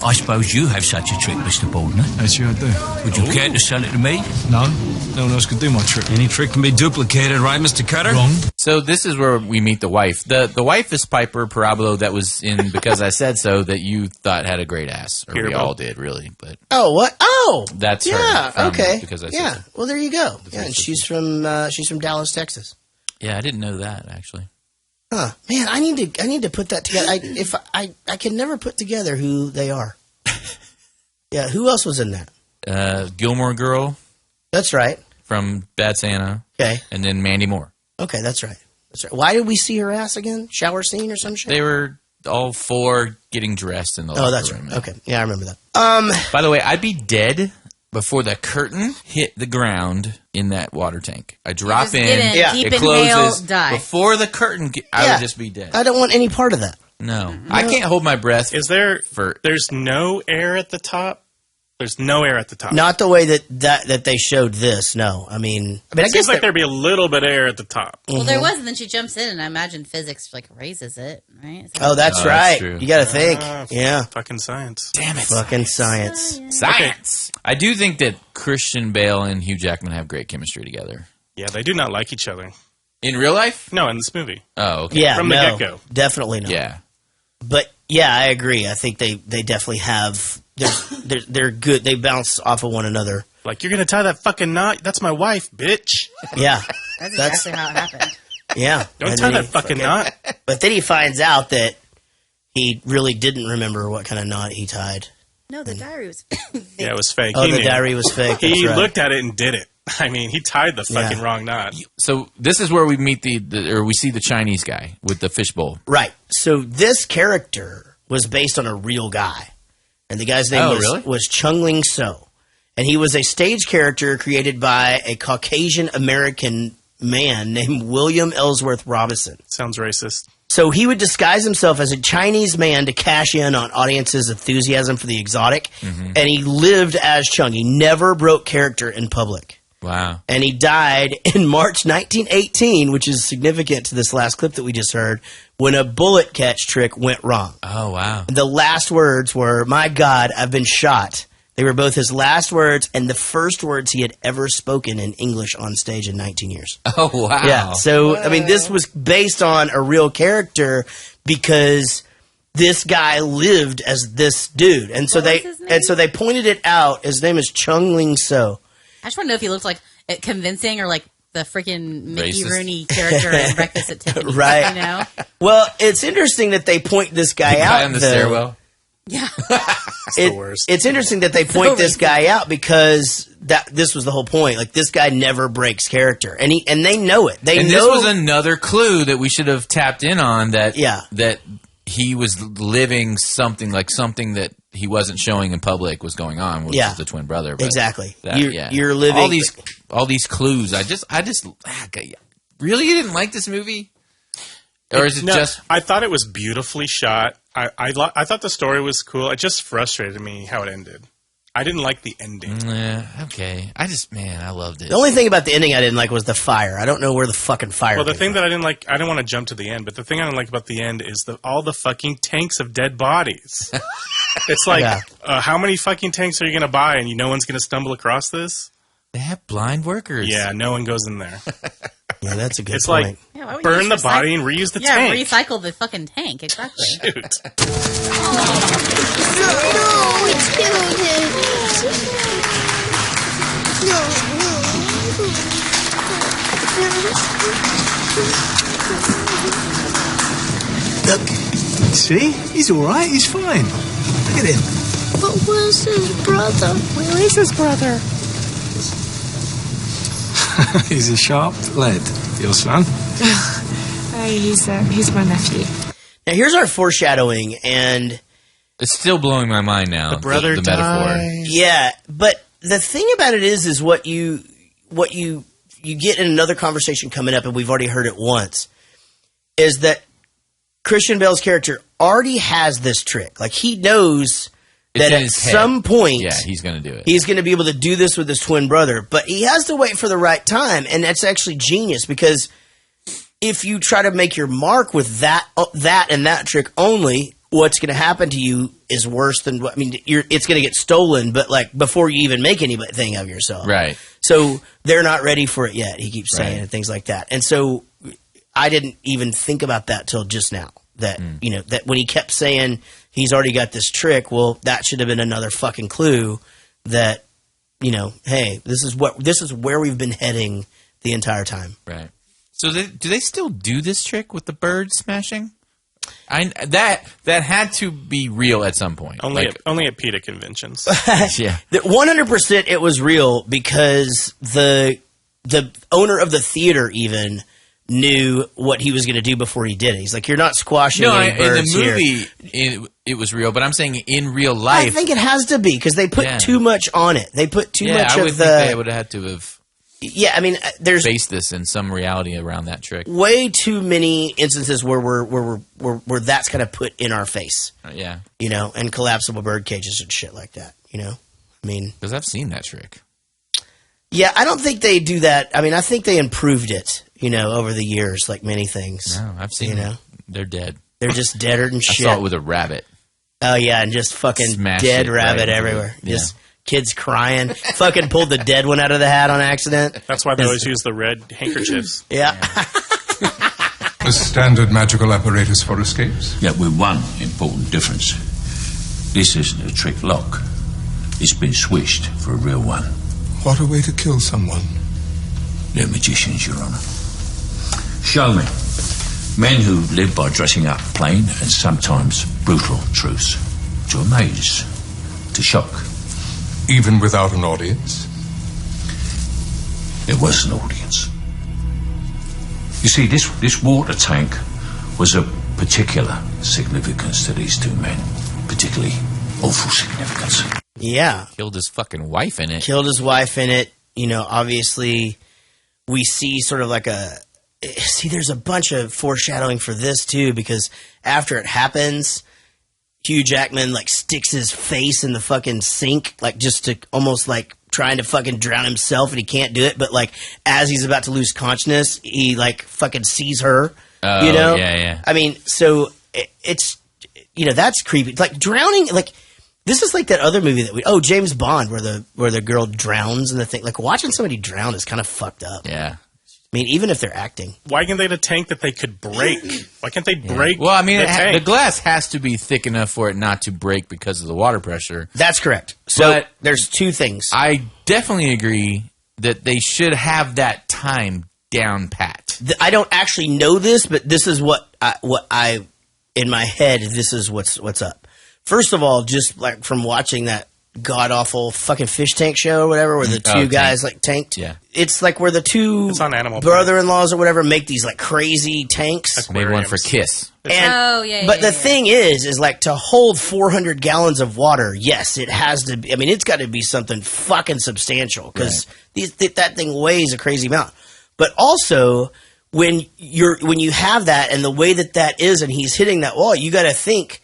I suppose you have such a trick, Mr. Baldner. Actually, I do. Would you care to sell it to me? No. No one else could do my trick. Any trick can be duplicated, right, Mr. Cutter? Wrong. So this is where we meet the wife. The wife is Piper Parabola, that was in Because I Said So, that you thought had a great ass. Or we all did, really. But oh, what? Oh! That's her. Yeah, okay. Because I Said So. Well, there you go. Yeah, and she's from Dallas, Texas. Yeah, I didn't know that, actually. Huh. Man, I need to put that together. I can never put together who they are. Yeah, who else was in that? Gilmore Girl. That's right. From Bad Santa. Okay. And then Mandy Moore. Okay, that's right. Why did we see her ass again? Shower scene or some shit? They were all four getting dressed in the locker room. Oh, that's right. Okay. Yeah, I remember that. By the way, I'd be dead before the curtain hit the ground in that water tank. I drop in, it closes. Die. Before the curtain, I would just be dead. I don't want any part of that. No. I can't hold my breath. There's no air at the top? There's no air at the top. Not the way that they showed this, no. I guess seems like there'd be a little bit of air at the top. Well, there was, and then she jumps in, and I imagine physics raises it, right? That's right. You got to think. Yeah. Fucking science. Damn it. Fucking science. Science. Okay. I do think that Christian Bale and Hugh Jackman have great chemistry together. Yeah, they do not like each other. In real life? No, in this movie. Oh, okay. Yeah, From the get-go. Definitely not. Yeah. But, yeah, I agree. I think they definitely have... They're good. They bounce off of one another. Like, you're going to tie that fucking knot? That's my wife, bitch. Yeah. That's exactly how it happened. Yeah. Don't tie that fucking knot. But then he finds out that he really didn't remember what kind of knot he tied. No, the diary was fake. Yeah, it was fake. Oh, the diary was fake. He looked at it and did it. He tied the fucking wrong knot. So this is where we meet we see the Chinese guy with the fishbowl. Right. So this character was based on a real guy. And the guy's name was Chung Ling So. And he was a stage character created by a Caucasian American man named William Ellsworth Robinson. Sounds racist. So he would disguise himself as a Chinese man to cash in on audiences' enthusiasm for the exotic. Mm-hmm. And he lived as Chung. He never broke character in public. Wow. And he died in March 1918, which is significant to this last clip that we just heard, when a bullet catch trick went wrong. Oh, wow. The last words were, "My God, I've been shot." They were both his last words and the first words he had ever spoken in English on stage in 19 years. Oh, wow. Yeah. So, this was based on a real character because this guy lived as this dude. And so they pointed it out. His name is Chung Ling So. I just want to know if he looked like convincing or like the freaking Mickey Rooney character in Breakfast at Tiffany's. Right. You know? Well, it's interesting that they point this guy out. On the stairwell. Yeah. It's the worst. It's interesting that they point this guy out because this was the whole point. Like, this guy never breaks character, and they know it. This was another clue that we should have tapped in on. That he was living something that he wasn't showing in public was going on, which is the twin brother. But exactly. You're living all these clues. I just really, you didn't like this movie, or is it just? I thought it was beautifully shot. I thought the story was cool. It just frustrated me how it ended. I didn't like the ending. Okay. I loved it. The only thing about the ending I didn't like was the fire. I don't know where the fucking fire Well, the thing that I didn't like, I didn't want to jump to the end, but the thing I didn't like about the end is all the fucking tanks of dead bodies. It's like, how many fucking tanks are you going to buy and no one's going to stumble across this? They have blind workers. Yeah, no one goes in there. Yeah, that's a good it's point. Like, burn the body and reuse the tank. Yeah, recycle the fucking tank, exactly. Shoot. No, it's killed him. Look, see? He's all right. He's fine. Look at him. But where's his brother? Where is his brother? He's a sharp lead, your son. He's my nephew. Now here's our foreshadowing, and it's still blowing my mind now. The brother the dies. metaphor. Yeah, but the thing about it is what you get in another conversation coming up, and we've already heard it once, is that Christian Bale's character already has this trick. Like, he knows that at some point, he's going to do it. He's going to be able to do this with his twin brother, but he has to wait for the right time, and that's actually genius, because if you try to make your mark with that and that trick only, what's going to happen to you is worse than what, I mean, it's going to get stolen, but like before you even make anything of yourself. Right. So they're not ready for it yet, he keeps saying, and things like that. And so I didn't even think about that till just now. That, that when he kept saying he's already got this trick, well, that should have been another fucking clue that, hey, this is where we've been heading the entire time. Right. So do they still do this trick with the bird smashing? That had to be real at some point. Only at PETA conventions. Yeah. 100% it was real, because the owner of the theater even knew what he was going to do before he did it. He's like, you're not squashing any birds in the movie, it was real, but I'm saying in real life. I think it has to be, because they put too much on it. They put too much I would of the... think they would have had to have... Yeah, I mean, there's... based this in some reality around that trick. Way too many instances where that's kind of put in our face. Yeah. And collapsible bird cages and shit like that, I mean... Because I've seen that trick. Yeah, I don't think they do that. I mean, I think they improved it, over the years, like many things. No, I've seen it. They're dead. They're just deader than shit. I saw it with a rabbit. Oh, yeah, and just fucking Smash dead it rabbit right everywhere. Yeah. Just kids crying. Fucking pulled the dead one out of the hat on accident. That's why they always use the red handkerchiefs. Yeah. A standard magical apparatus for escapes? Yeah, with one important difference. This isn't a trick lock. It's been switched for a real one. What a way to kill someone. They're magicians, Your Honor. Show me. Men who live by dressing up plain and sometimes brutal truths. To amaze. To shock. Even without an audience? There was an audience. You see, this water tank was of particular significance to these two men. Particularly awful significance. Yeah. Killed his fucking wife in it. Killed his wife in it. Obviously, we see sort of like there's a bunch of foreshadowing for this, too, because after it happens, Hugh Jackman, sticks his face in the fucking sink, just to almost, trying to fucking drown himself, and he can't do it, but, as he's about to lose consciousness, he, fucking sees her, Oh, yeah. I mean, so it's, that's creepy. Drowning, this is like that other movie that James Bond, where the girl drowns in the thing. Watching somebody drown is kind of fucked up. Yeah. I mean, even if they're acting. Why can't they have a tank that they could break? Why can't they break Well, I mean, the the glass has to be thick enough for it not to break because of the water pressure. That's correct. So there's two things. I definitely agree that they should have that time down pat. I don't actually know this, but this is what I in my head, this is what's up. First of all, just like from watching that god awful fucking fish tank show or whatever, where the two guys like tanked. Yeah, it's like where the two brother-in-laws or whatever make these like crazy tanks. I made one for Kiss. And, but the thing is like to hold 400 gallons of water. Yes, it has to be. I mean, it's got to be something fucking substantial because that thing weighs a crazy amount. But also when you have that and the way that is, and he's hitting that wall, you got to think.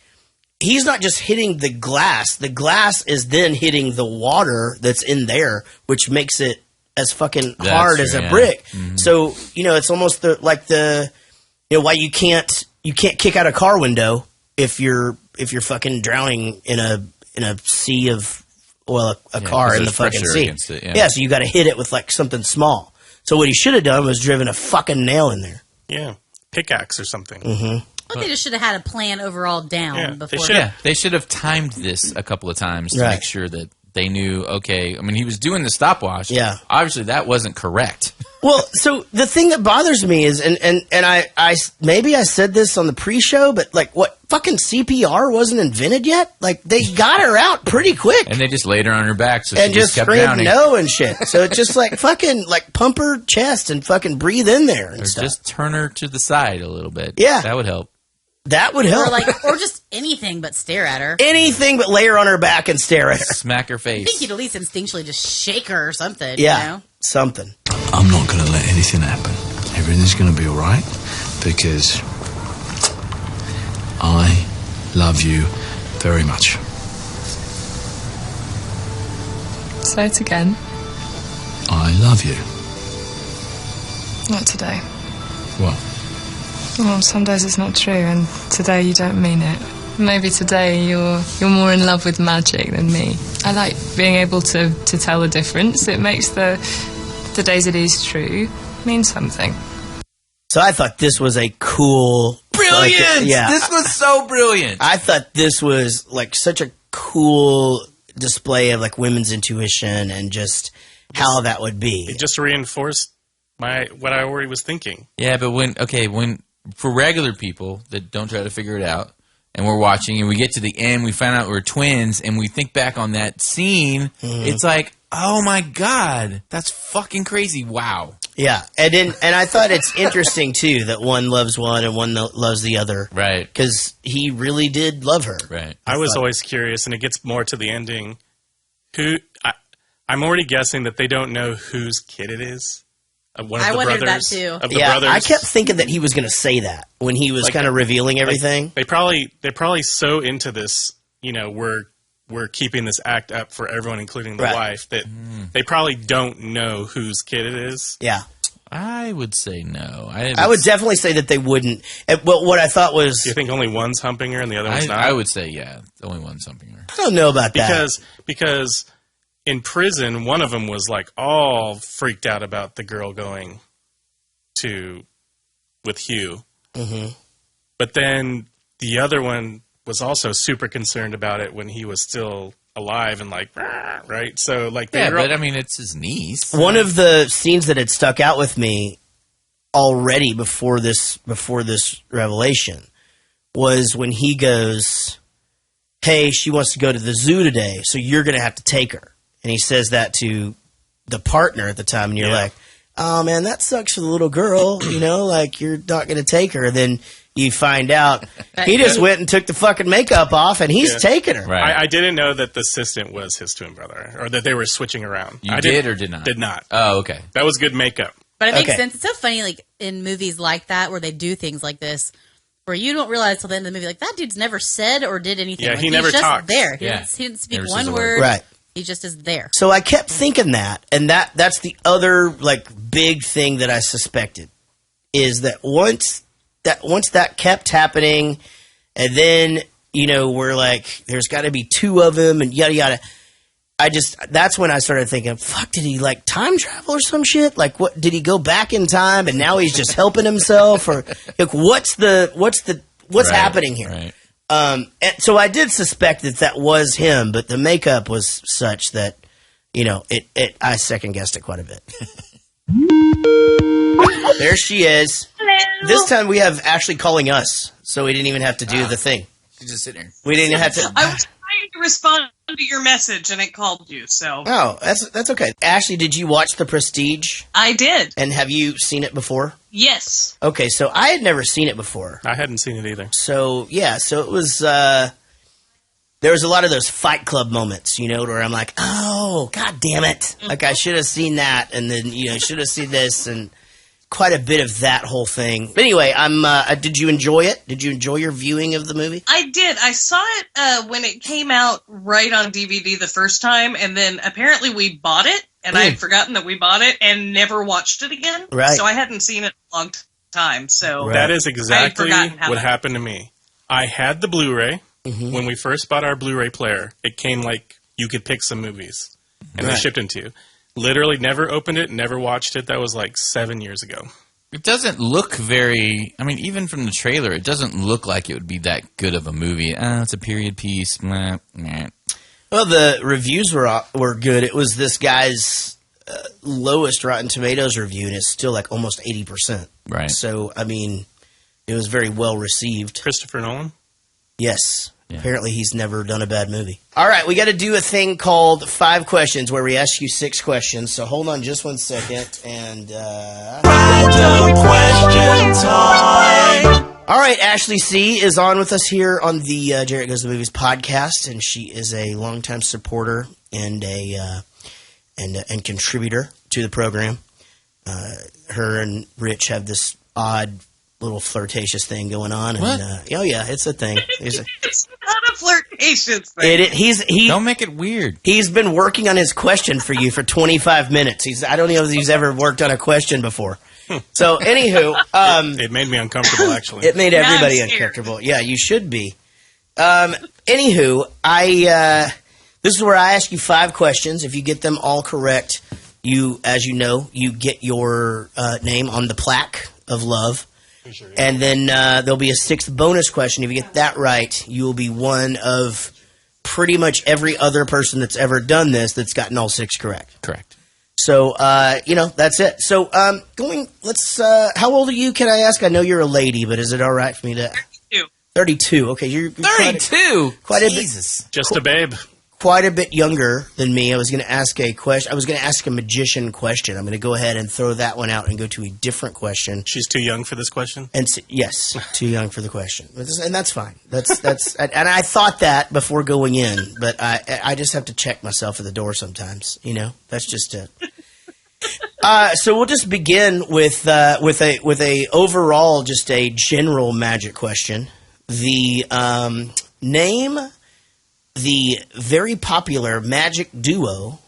He's not just hitting the glass. The glass is then hitting the water that's in there, which makes it as fucking hard as a brick. Mm-hmm. So, it's almost why you can't kick out a car window if you're fucking drowning in a sea of a car in the fucking sea. So you got to hit it with like something small. So what he should have done was driven a fucking nail in there. Yeah. Pickaxe or something. Mm-hmm. Well, they just should have had a plan overall down before. They should have timed this a couple of times to make sure that they knew, okay, I mean, he was doing the stopwatch. Yeah. Obviously, that wasn't correct. Well, so the thing that bothers me is, and I maybe I said this on the pre-show, but like what, fucking CPR wasn't invented yet? Like they got her out pretty quick. And they just laid her on her back so and she just kept screamed drowning. no and shit. So it's just like fucking like pump her chest and fucking breathe in there and stuff. Just turn her to the side a little bit. Yeah. That would help. That would help. Or just anything but stare at her. Anything but lay her on her back and stare at her. Smack her I face. think you'd at least instinctually just shake her or something. Yeah, something. I'm not going to let anything happen. Everything's going to be all right because I love you very much. Say it again. I love you. Not today. What? Well, some days it's not true, and today you don't mean it. Maybe today you're more in love with magic than me. I like being able to tell the difference. It makes the days it is true mean something. So I thought this was a cool... Brilliant! This was so brilliant. I thought this was like such a cool display of like women's intuition and just how that would be. It just reinforced what I already was thinking. Yeah, but when for regular people that don't try to figure it out, and we're watching, and we get to the end, we find out we're twins, and we think back on that scene, it's like, oh my god, that's fucking crazy! Wow. Yeah, and I thought it's interesting too that one loves one and one loves the other, right? Because he really did love her, right? I was always curious, and it gets more to the ending. I'm already guessing that they don't know whose kid it is. One of I the wondered brothers, that too. Of the yeah, brothers. I kept thinking that he was going to say that when he was Like, kind of revealing everything. They're probably so into this, we're keeping this act up for everyone, including the wife, that they probably don't know whose kid it is. Yeah. I would say no. I would definitely say that they wouldn't. Well, what I thought was... Do you think only one's humping her and the other one's not? I would say, yeah, only one's humping her. I don't know about that. Because in prison, one of them was like all freaked out about the girl going with Hugh. Mm-hmm. But then the other one was also super concerned about it when he was still alive and like, right? So like, but I mean, it's his niece. One of the scenes that had stuck out with me already before this revelation was when he goes, "Hey, she wants to go to the zoo today, so you're going to have to take her." And he says that to the partner at the time, and you're like, "Oh man, that sucks for the little girl, like you're not going to take her." Then you find out he just went and took the fucking makeup off, and he's taking her. Right. I didn't know that the assistant was his twin brother, or that they were switching around. You did or did not? Did not. Oh, okay. That was good makeup. But it makes sense. It's so funny, like in movies like that where they do things like this, where you don't realize till the end of the movie, like that dude's never said or did anything. Yeah, like, he never just talked. There, he didn't speak Never one says a word. Right. He just is there. So I kept thinking that, and that's the other like big thing that I suspected is that once that kept happening, and then we're like, there's got to be two of them, and yada yada. That's when I started thinking, fuck, did he like time travel or some shit? Like, what did he go back in time and now he's just helping himself, or like what's happening here? Right. And so I did suspect that was him, but the makeup was such that, I second guessed it quite a bit. There she is. Hello. This time we have Ashley calling us, so we didn't even have to do the thing. She's just sitting here. We didn't have to. I was trying to respond to your message, and it called you. So. Oh, that's okay. Ashley, did you watch The Prestige? I did. And have you seen it before? Yes. Okay, so I had never seen it before. I hadn't seen it either. So yeah, so it was. There was a lot of those Fight Club moments, where I'm like, oh, god damn it, like I should have seen that, and then should have seen this, and quite a bit of that whole thing. But anyway, did you enjoy it? Did you enjoy your viewing of the movie? I did. I saw it when it came out right on DVD the first time, and then apparently we bought it, and I had forgotten that we bought it, and never watched it again. Right. So I hadn't seen it in a long time. So that is exactly what happened to me. I had the Blu-ray. Mm-hmm. When we first bought our Blu-ray player, it came like you could pick some movies, and they shipped them to you. Literally never opened it, never watched it. That was like 7 years ago. It doesn't look very... I mean, even from the trailer, it doesn't look like it would be that good of a movie. It's a period piece. Meh. Well, the reviews were good. It was this guy's lowest Rotten Tomatoes review, and it's still like almost 80%. Right. So, I mean, it was very well received. Christopher Nolan? Yes. Yeah. Apparently he's never done a bad movie. All right, we got to do a thing called 5 questions where we ask you 6 questions. So hold on just 1 second. And random question time. All right, Ashley C. is on with us here on the Jaret Goes to the Movies podcast, and she is a longtime supporter and and contributor to the program. Her and Rich have this odd little flirtatious thing going on. What? And, oh yeah, it's a thing. It's not a flirtatious thing. Don't make it weird. He's been working on his question for you for 25 minutes. I don't know if he's ever worked on a question before. So, anywho, it made me uncomfortable. Actually, it made everybody uncomfortable. Yeah, you should be. Anywho, this is where I ask you 5 questions. If you get them all correct, as you know, you get your name on the plaque of love. Sure, yeah. And then there'll be a 6th bonus question. If you get that right, you will be one of pretty much every other person that's ever done this that's gotten all 6 correct. Correct. So, that's it. So, how old are you, can I ask? I know you're a lady, but is it all right for me to... 32. Okay, you're 32? Quite a Jesus. Bit... Just a babe. Quite a bit younger than me. I was going to ask a question. I was going to ask a magician question. I'm going to go ahead and throw that one out and go to a different question. She's too young for this question? And yes, too young for the question. And that's fine. That's and I thought that before going in, but I just have to check myself at the door sometimes. That's just it. So we'll just begin with a overall, just a general magic question. The name the very popular magic duo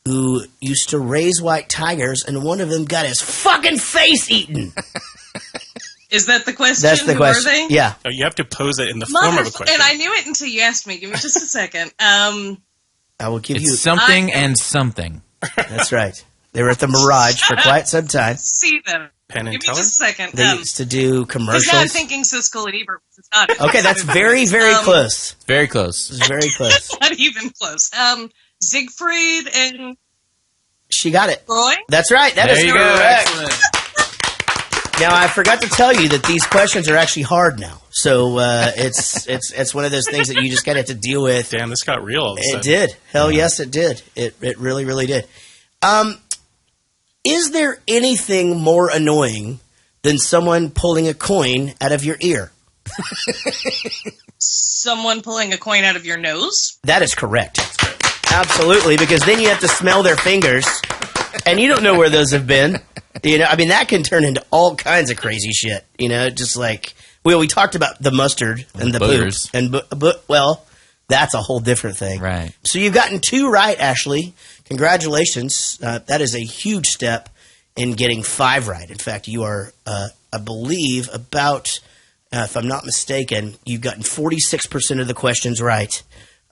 who used to raise white tigers, and one of them got his fucking face eaten. Is that the question? That's the question. Are they? Yeah. Oh, you have to pose it in the form of a question. And I knew it until you asked me. Give me just a second. I will give you something and something. That's right. They were at the Mirage for quite some time. See them. Penn and Give Teller? me just a second. They used to do commercials. Because now I'm thinking Siskel and Ebert. It's not okay, that's very, very close. Very close. It's very close. Not even close. Siegfried and... She got it. Roy? That's right. That is correct. Now, I forgot to tell you that these questions are actually hard now. So it's one of those things that you just kind of have to deal with. Damn, this got real all of a sudden. It did. Hell yes, it did. It really, really did. Is there anything more annoying than someone pulling a coin out of your ear? Someone pulling a coin out of your nose? That is correct. Absolutely, because then you have to smell their fingers, and you don't know where those have been. That can turn into all kinds of crazy shit. Just like we talked about the mustard and the boogers. Poop, and that's a whole different thing. Right. So you've gotten 2 right, Ashley. Congratulations. That is a huge step in getting 5 right. In fact, you are, I believe, about, if I'm not mistaken, you've gotten 46% of the questions right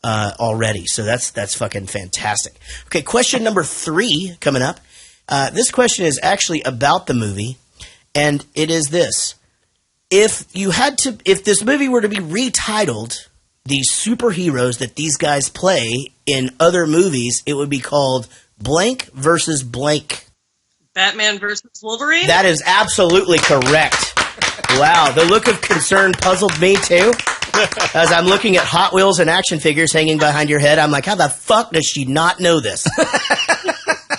already. So that's fucking fantastic. Okay, question number 3 coming up. This question is actually about the movie, and it is this. If this movie were to be retitled the superheroes that these guys play in other movies, it would be called blank versus blank. Batman versus Wolverine? That is absolutely correct. Wow, the look of concern puzzled me too. As I'm looking at Hot Wheels and action figures hanging behind your head, I'm like, how the fuck does she not know this?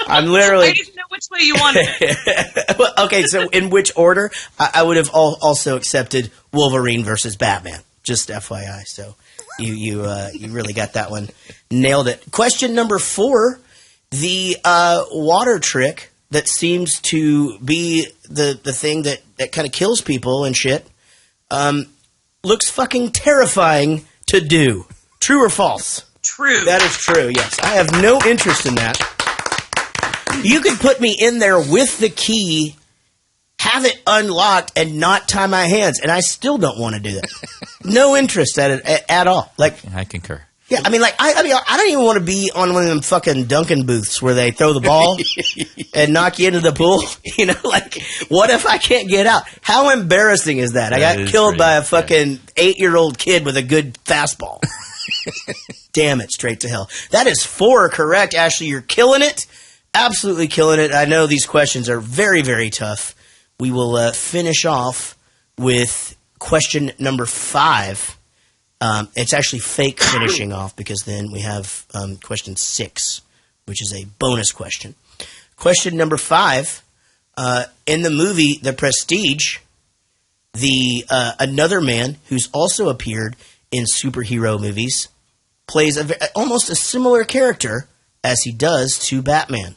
I'm literally... I didn't know which way you wanted it. Well, okay, so in which order? I would have also accepted Wolverine versus Batman. Just FYI. So you really got that one. Nailed it. Question number 4. The water trick that seems to be the thing that kind of kills people and shit looks fucking terrifying to do. True or false? True. That is true, yes. I have no interest in that. You could put me in there with the key, have it unlocked, and not tie my hands, and I still don't want to do that. No interest at all. Like, I concur. Yeah, I mean, like, I don't even want to be on one of them fucking Dunkin' booths where they throw the ball and knock you into the pool. You know, like, what if I can't get out? How embarrassing is that? I got killed by a fucking 8-year-old kid with a good fastball. Damn it, straight to hell. That is 4 correct, Ashley. You're killing it. Absolutely killing it. I know these questions are very, very tough. We will finish off with question number 5. It's actually fake finishing off because then we have question 6, which is a bonus question. Question number 5. In the movie The Prestige, another man who's also appeared in superhero movies plays almost a similar character as he does to Batman.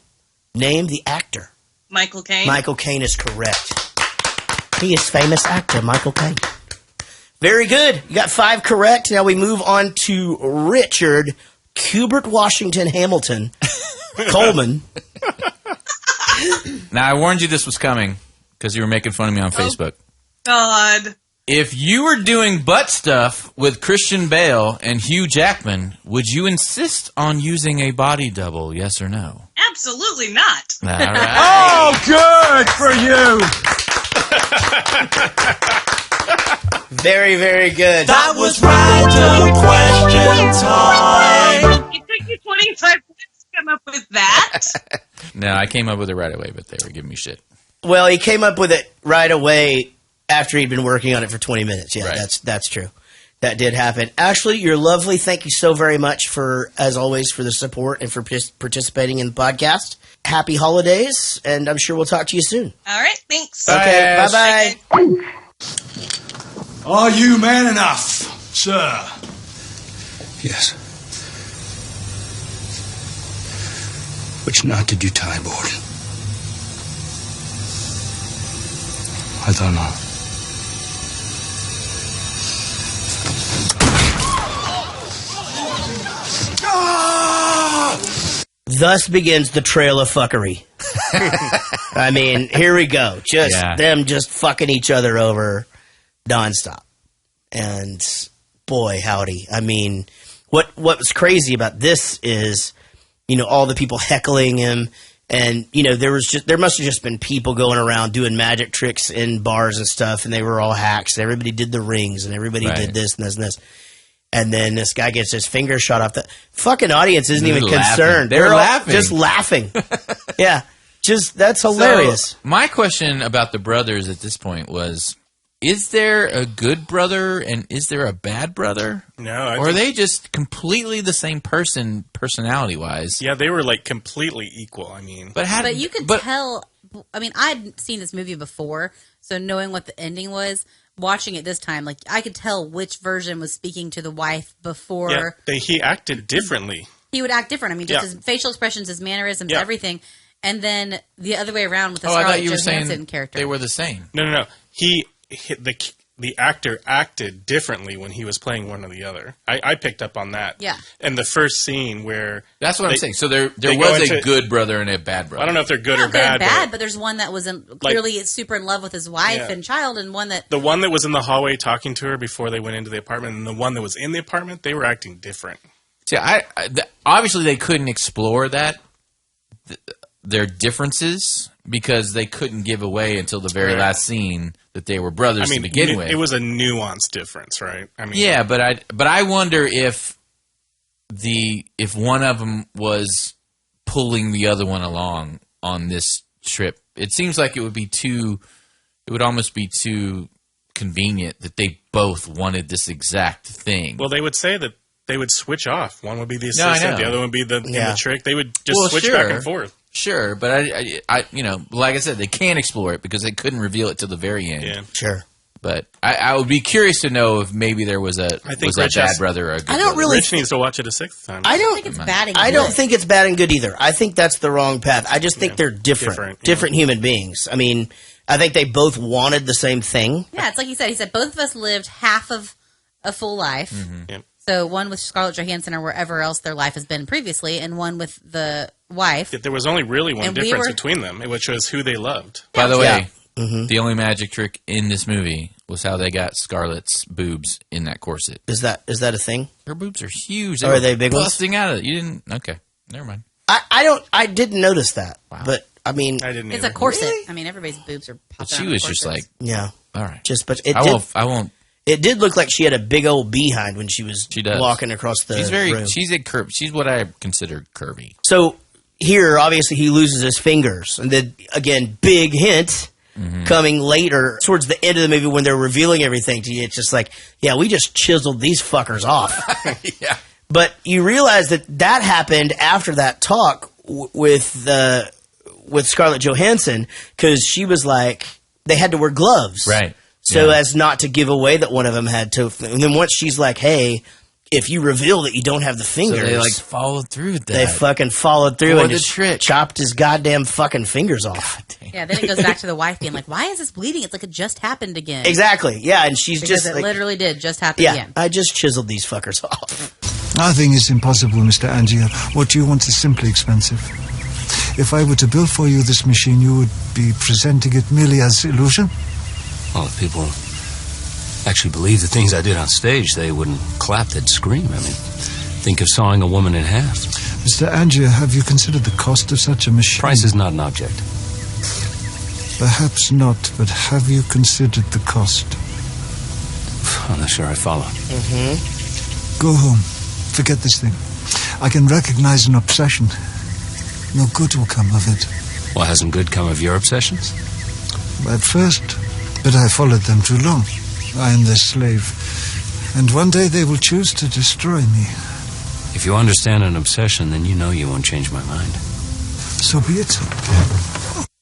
Name the actor. Michael Caine. Michael Caine is correct. He is famous actor, Michael Caine. Very good. You got 5 correct. Now we move on to Richard Hubert Washington Hamilton Coleman. Now, I warned you this was coming because you were making fun of me on Facebook. God. If you were doing butt stuff with Christian Bale and Hugh Jackman, would you insist on using a body double, yes or no? Absolutely not. All right. Oh, good for you. Very, very good. That was random question time. It took you 25 minutes to come up with that. No, I came up with it right away, but they were giving me shit. Well, he came up with it right away after he'd been working on it for 20 minutes. Yeah, right. That's true. That did happen. Ashley, you're lovely. Thank you so very much for, as always, for the support and for participating in the podcast. Happy holidays, and I'm sure we'll talk to you soon. All right, thanks. Okay, bye-bye. Are you man enough, sir? Yes. Which knot did you tie, Borden? I don't know. Thus begins the trail of fuckery. I mean, here we go. Them just fucking each other over nonstop. And boy, howdy. I mean, what was crazy about this is, you know, all the people heckling him. And, you know, there must have just been people going around doing magic tricks in bars and stuff, and they were all hacks. Everybody did the rings, and everybody did this and this and this. And then this guy gets his finger shot off. The fucking audience isn't even concerned. They're laughing. Just laughing. Yeah. That's hilarious. So, my question about the brothers at this point was, is there a good brother and is there a bad brother? No. Or are they just completely the same person, personality-wise? Yeah, they were, like, completely equal, I mean. But you could tell... I mean, I'd seen this movie before, so knowing what the ending was... Watching it this time, like I could tell which version was speaking to the wife before. Yeah, he acted differently. He would act different. I mean, just his facial expressions, his mannerisms, everything. And then the other way around with the Scarlett Johansson character. They were the same. No. The actor acted differently when he was playing one or the other. I picked up on that. Yeah. And the first scene where... That's what I'm saying. So there was a good brother and a bad brother. I don't know if they're good or bad. bad. But there's one that was clearly super in love with his wife and child, and one that... The one that was in the hallway talking to her before they went into the apartment, and the one that was in the apartment, they were acting different. See, obviously they couldn't explore their differences because they couldn't give away until the very last scene that they were brothers to begin with. It was a nuanced difference, right? I mean, yeah, but I wonder if one of them was pulling the other one along on this trip. It seems like it would almost be too convenient that they both wanted this exact thing. Well, they would say that they would switch off. One would be the assistant, the other one would be the trick. They would just switch back and forth. Sure, but I, like I said, they can't explore it because they couldn't reveal it till the very end. Yeah. Sure. But I would be curious to know if maybe there was a bad brother or a good brother. Rich needs to watch it a sixth time. I don't think it's bad and good. I don't think it's bad and good either. I think that's the wrong path. I just think they're different human beings. I mean, I think they both wanted the same thing. Yeah, it's like he said. He said both of us lived half of a full life. Mm-hmm. Yep. So one with Scarlett Johansson or wherever else their life has been previously, and one with the wife. There was only really one difference between them, which was who they loved. By the way, the only magic trick in this movie was how they got Scarlett's boobs in that corset. Is that a thing? Her boobs are huge. Are they big ones? Busting out of it. You didn't? Okay, never mind. I didn't notice that. Wow. But I mean, I didn't. It's a corset. Really? I mean, everybody's boobs are popping. But she was just like, all right. I won't. It did look like she had a big old behind when she was walking across the room. She's what I consider curvy. So here, obviously, he loses his fingers. And then, again, big hint coming later, towards the end of the movie when they're revealing everything to you. It's just like, yeah, we just chiseled these fuckers off. Yeah. But you realize that happened after that talk with Scarlett Johansson, because she was like, they had to wear gloves. Right. So as not to give away that one of them had to. And then once she's like, hey, if you reveal that you don't have the fingers. So they followed through with that. They fucking followed through and just trick. Chopped his goddamn fucking fingers off. Yeah, then it goes back to the wife being like, why is this bleeding? It's like it just happened again. Exactly. Yeah, and she's because just it like, literally did just happen again. I just chiseled these fuckers off. Nothing is impossible, Mr. Angier. What you want is simply expensive. If I were to build for you this machine, you would be presenting it merely as illusion? Well, if people actually believed the things I did on stage, they wouldn't clap, they'd scream. I mean, think of sawing a woman in half. Mr. Angier, have you considered the cost of such a machine? Price is not an object. Perhaps not, but have you considered the cost? I'm not sure I follow. Go home. Forget this thing. I can recognize an obsession. No good will come of it. Well, hasn't good come of your obsessions? At first, but I followed them too long. I am their slave, and one day they will choose to destroy me. If you understand an obsession, then you know you won't change my mind. So be it.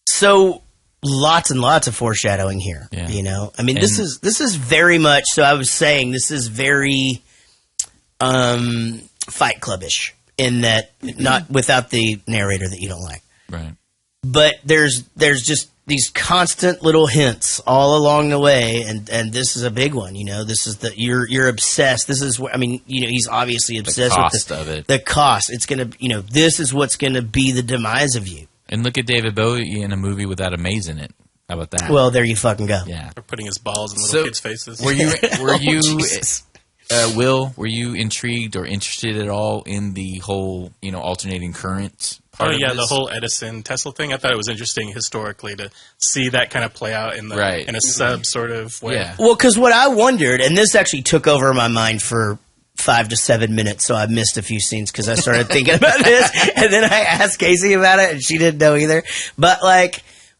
So lots and lots of foreshadowing here. Yeah. You know, I mean, this is very much. So I was saying this is very Fight Club-ish in that, not without the narrator that you don't like, right? But there's just these constant little hints all along the way, and this is a big one. You know, this is you're obsessed. This is what I mean. You know, he's obviously obsessed with the cost. It's gonna, this is what's gonna be the demise of you. And look at David Bowie in a movie without a maze in it. How about that? Well, there you fucking go. Yeah, or putting his balls in little kids' faces. Were you Will? Were you intrigued or interested at all in the whole alternating current? The whole Edison Tesla thing. I thought it was interesting historically to see that kind of play out in a sub sort of way. Yeah. Well, because what I wondered, and this actually took over my mind for 5 to 7 minutes, so I missed a few scenes because I started thinking about this, and then I asked Casey about it, and she didn't know either. But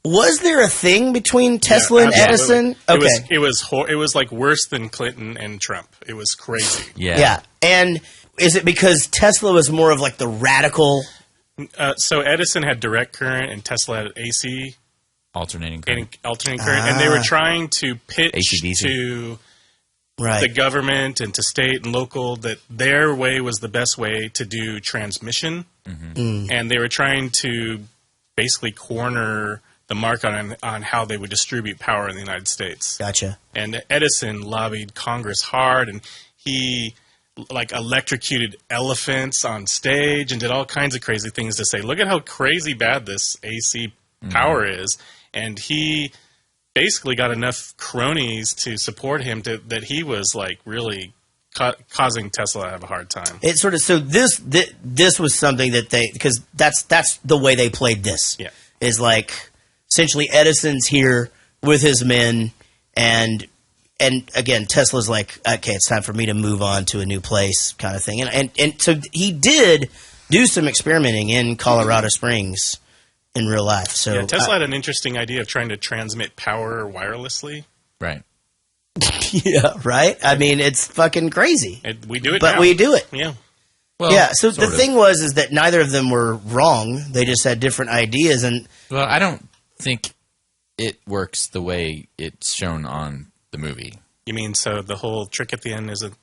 was there a thing between Tesla and Edison? Okay, it was like worse than Clinton and Trump. It was crazy. Yeah. And is it because Tesla was more of like the radical? So Edison had direct current and Tesla had AC, alternating current, and they were trying to pitch to the government and to state and local that their way was the best way to do transmission, and they were trying to basically corner the market on how they would distribute power in the United States. Gotcha. And Edison lobbied Congress hard, and he electrocuted elephants on stage and did all kinds of crazy things to say, look at how crazy bad this AC power is. And he basically got enough cronies to support him that he was really causing Tesla to have a hard time. It sort of, so this was something that because that's the way they played this. Yeah. Is essentially Edison's here with his men, and again, Tesla's like, okay, it's time for me to move on to a new place, kind of thing. And so he did do some experimenting in Colorado Springs in real life. So Tesla had an interesting idea of trying to transmit power wirelessly. Right. Yeah, right? I mean, it's fucking crazy. We do it But now. we do it. Yeah. Well, yeah, so the thing is that neither of them were wrong. They just had different ideas. And well, I don't think it works the way it's shown on the movie. You mean so the whole trick at the end isn't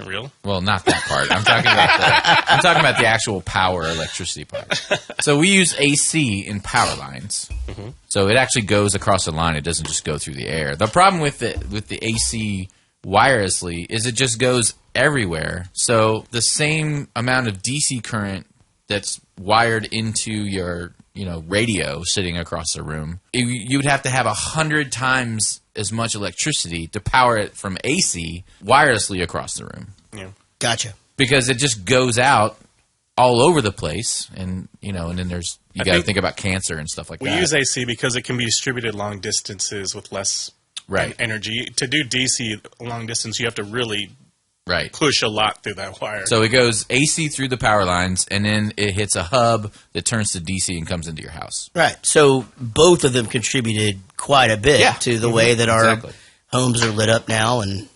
real? Well, not that part. I'm talking about the actual power electricity part. So we use AC in power lines. Mm-hmm. So it actually goes across the line. It doesn't just go through the air. The problem with the AC wirelessly is it just goes everywhere. So the same amount of DC current that's wired into your radio sitting across the room, you would have to have 100 times as much electricity to power it from AC wirelessly across the room. Yeah, gotcha. Because it just goes out all over the place, and and then you got to think about cancer and stuff like that. We use AC because it can be distributed long distances with less energy. To do DC long distance, you have to really push a lot through that wire. So it goes AC through the power lines, and then it hits a hub that turns to DC and comes into your house. Right. So both of them contributed quite a bit to the way that our homes are lit up now, and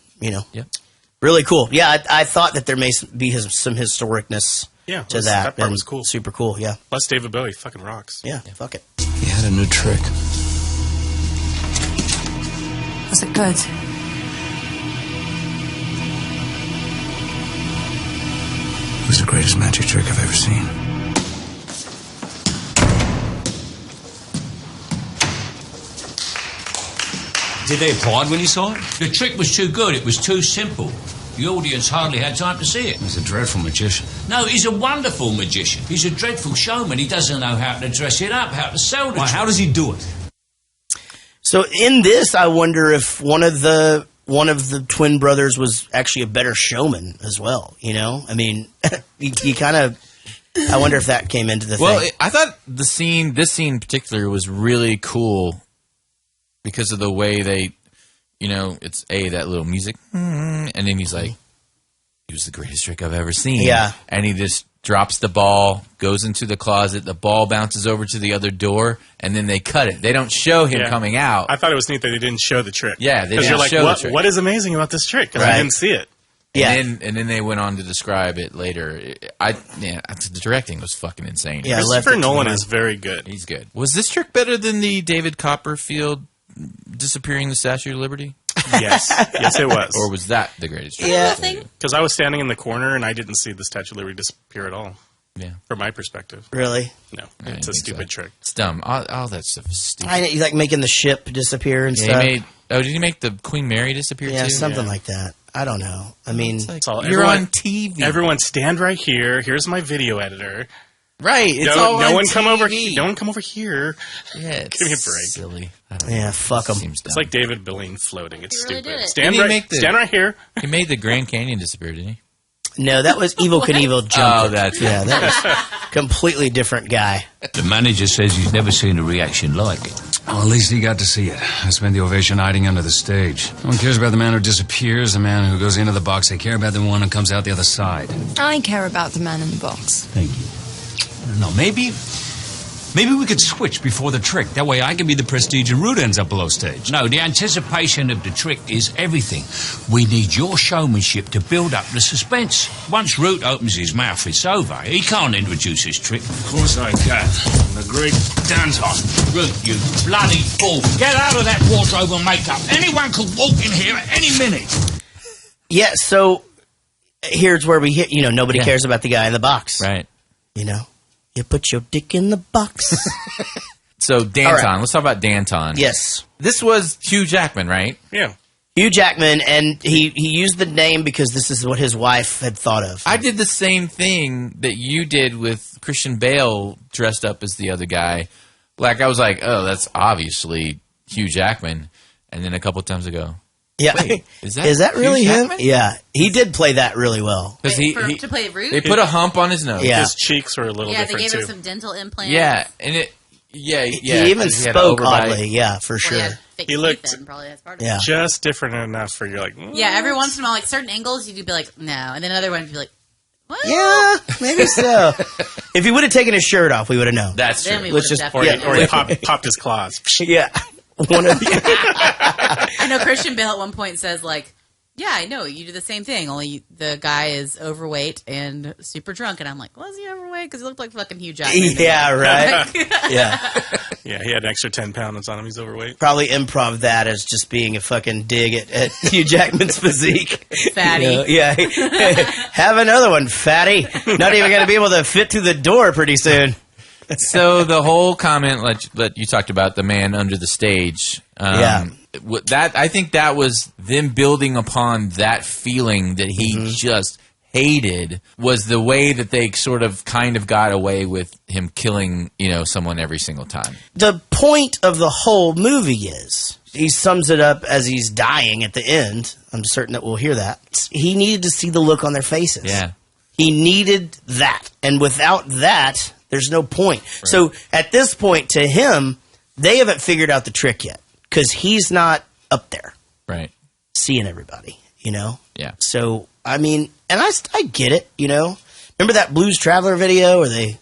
really cool. Yeah, I thought that there may be some historicness to that. That part was cool. Super cool. Yeah. Plus David Bowie fucking rocks. Yeah. Fuck it. He had a new trick. Was it good? It was the greatest magic trick I've ever seen. Did they applaud when you saw it? The trick was too good. It was too simple. The audience hardly had time to see it. He's a dreadful magician. No, he's a wonderful magician. He's a dreadful showman. He doesn't know how to dress it up, how to sell the trick. How does he do it? So in this, I wonder if one of the twin brothers was actually a better showman as well. I mean, you kind of. I wonder if that came into the thing. Well, I thought this scene in particular was really cool because of the way they, it's that little music, and then he's like, "It was the greatest trick I've ever seen." Yeah, and he just drops the ball, goes into the closet, the ball bounces over to the other door, and then they cut it. They don't show him coming out. I thought it was neat that they didn't show the trick. Yeah, they didn't you're like, show the trick. What is amazing about this trick? Because I didn't see it. And then they went on to describe it later. The directing was fucking insane. Yeah, Christopher Nolan is very good. He's good. Was this trick better than the David Copperfield disappearing the Statue of Liberty? Yes, it was. Or was that the greatest trick? Yeah, because I was standing in the corner and I didn't see the Statue of Liberty disappear at all. Yeah, from my perspective. Really? No, it's a stupid trick. It's dumb. All that stuff is stupid. He's like making the ship disappear and stuff. Did he make the Queen Mary disappear too? Yeah, something like that. I don't know. I mean, you're on TV. Everyone stand right here. Here's my video editor. Right. It's no one come over. No one come over here. Yeah, give me a break. Silly. Yeah, fuck them. It's like David Billing floating. It's Really stupid. did. Stand right here. He made the Grand Canyon disappear, didn't he? No, that was Evel Knievel Jump. Oh, that's yeah. That was completely different guy. The manager says he's never seen a reaction like it. Well, at least he got to see it. I spent the ovation hiding under the stage. No one cares about the man who disappears, the man who goes into the box. They care about the one who comes out the other side. I care about the man in the box. Thank you. No, maybe we could switch before the trick. That way I can be the prestige and Root ends up below stage. No, the anticipation of the trick is everything. We need your showmanship to build up the suspense. Once Root opens his mouth, it's over. He can't introduce his trick. Of course I can. The great Danton. Root, you bloody fool. Get out of that wardrobe and makeup. Anyone could walk in here at any minute. Yeah, so here's where we hit, nobody cares about the guy in the box. Right. You put your dick in the box. So, Danton. Right. Let's talk about Danton. Yes. This was Hugh Jackman, right? Yeah. Hugh Jackman, and he used the name because this is what his wife had thought of. I did the same thing that you did with Christian Bale dressed up as the other guy. Like, I was like, oh, that's obviously Hugh Jackman. And then a couple times ago, yeah, wait, is that really Hugh him? Jackman? Yeah, he did play that really well. Because to play Root? They put a hump on his nose. Yeah. His cheeks were a little Yeah, they different gave too. him some dental implants. Yeah, and he even spoke oddly. Yeah, for sure. He looked probably that's part of it. just different enough for you're like, Yeah, every once in a while, like certain angles, you'd be like, no, and then other ones you'd be like, what? Yeah, maybe so. If he would have taken his shirt off, we would have known. That's true. Then we Let's would've just or definitely he popped his claws. Yeah. one of the... I know Christian Bale at one point says, like, yeah, I know, you do the same thing, only the guy is overweight and super drunk. And I'm like, was he overweight? Because he looked like fucking Hugh Jackman. Yeah, right. Yeah. Yeah, he had an extra 10 pounds on him. He's overweight. Probably improv that as just being a fucking dig at Hugh Jackman's physique. Fatty. You know? Yeah. Have another one, fatty. Not even going to be able to fit through the door pretty soon. So the whole comment that you talked about, the man under the stage, that I think that was them building upon that feeling that he just hated, was the way that they sort of kind of got away with him killing, someone every single time. The point of the whole movie is, he sums it up as he's dying at the end. I'm certain that we'll hear that. He needed to see the look on their faces. Yeah. He needed that. And without that, there's no point. Right. So at this point, to him, they haven't figured out the trick yet. Because he's not up there. Right. Seeing everybody, Yeah. So, I mean, and I get it, Remember that Blues Traveler video where they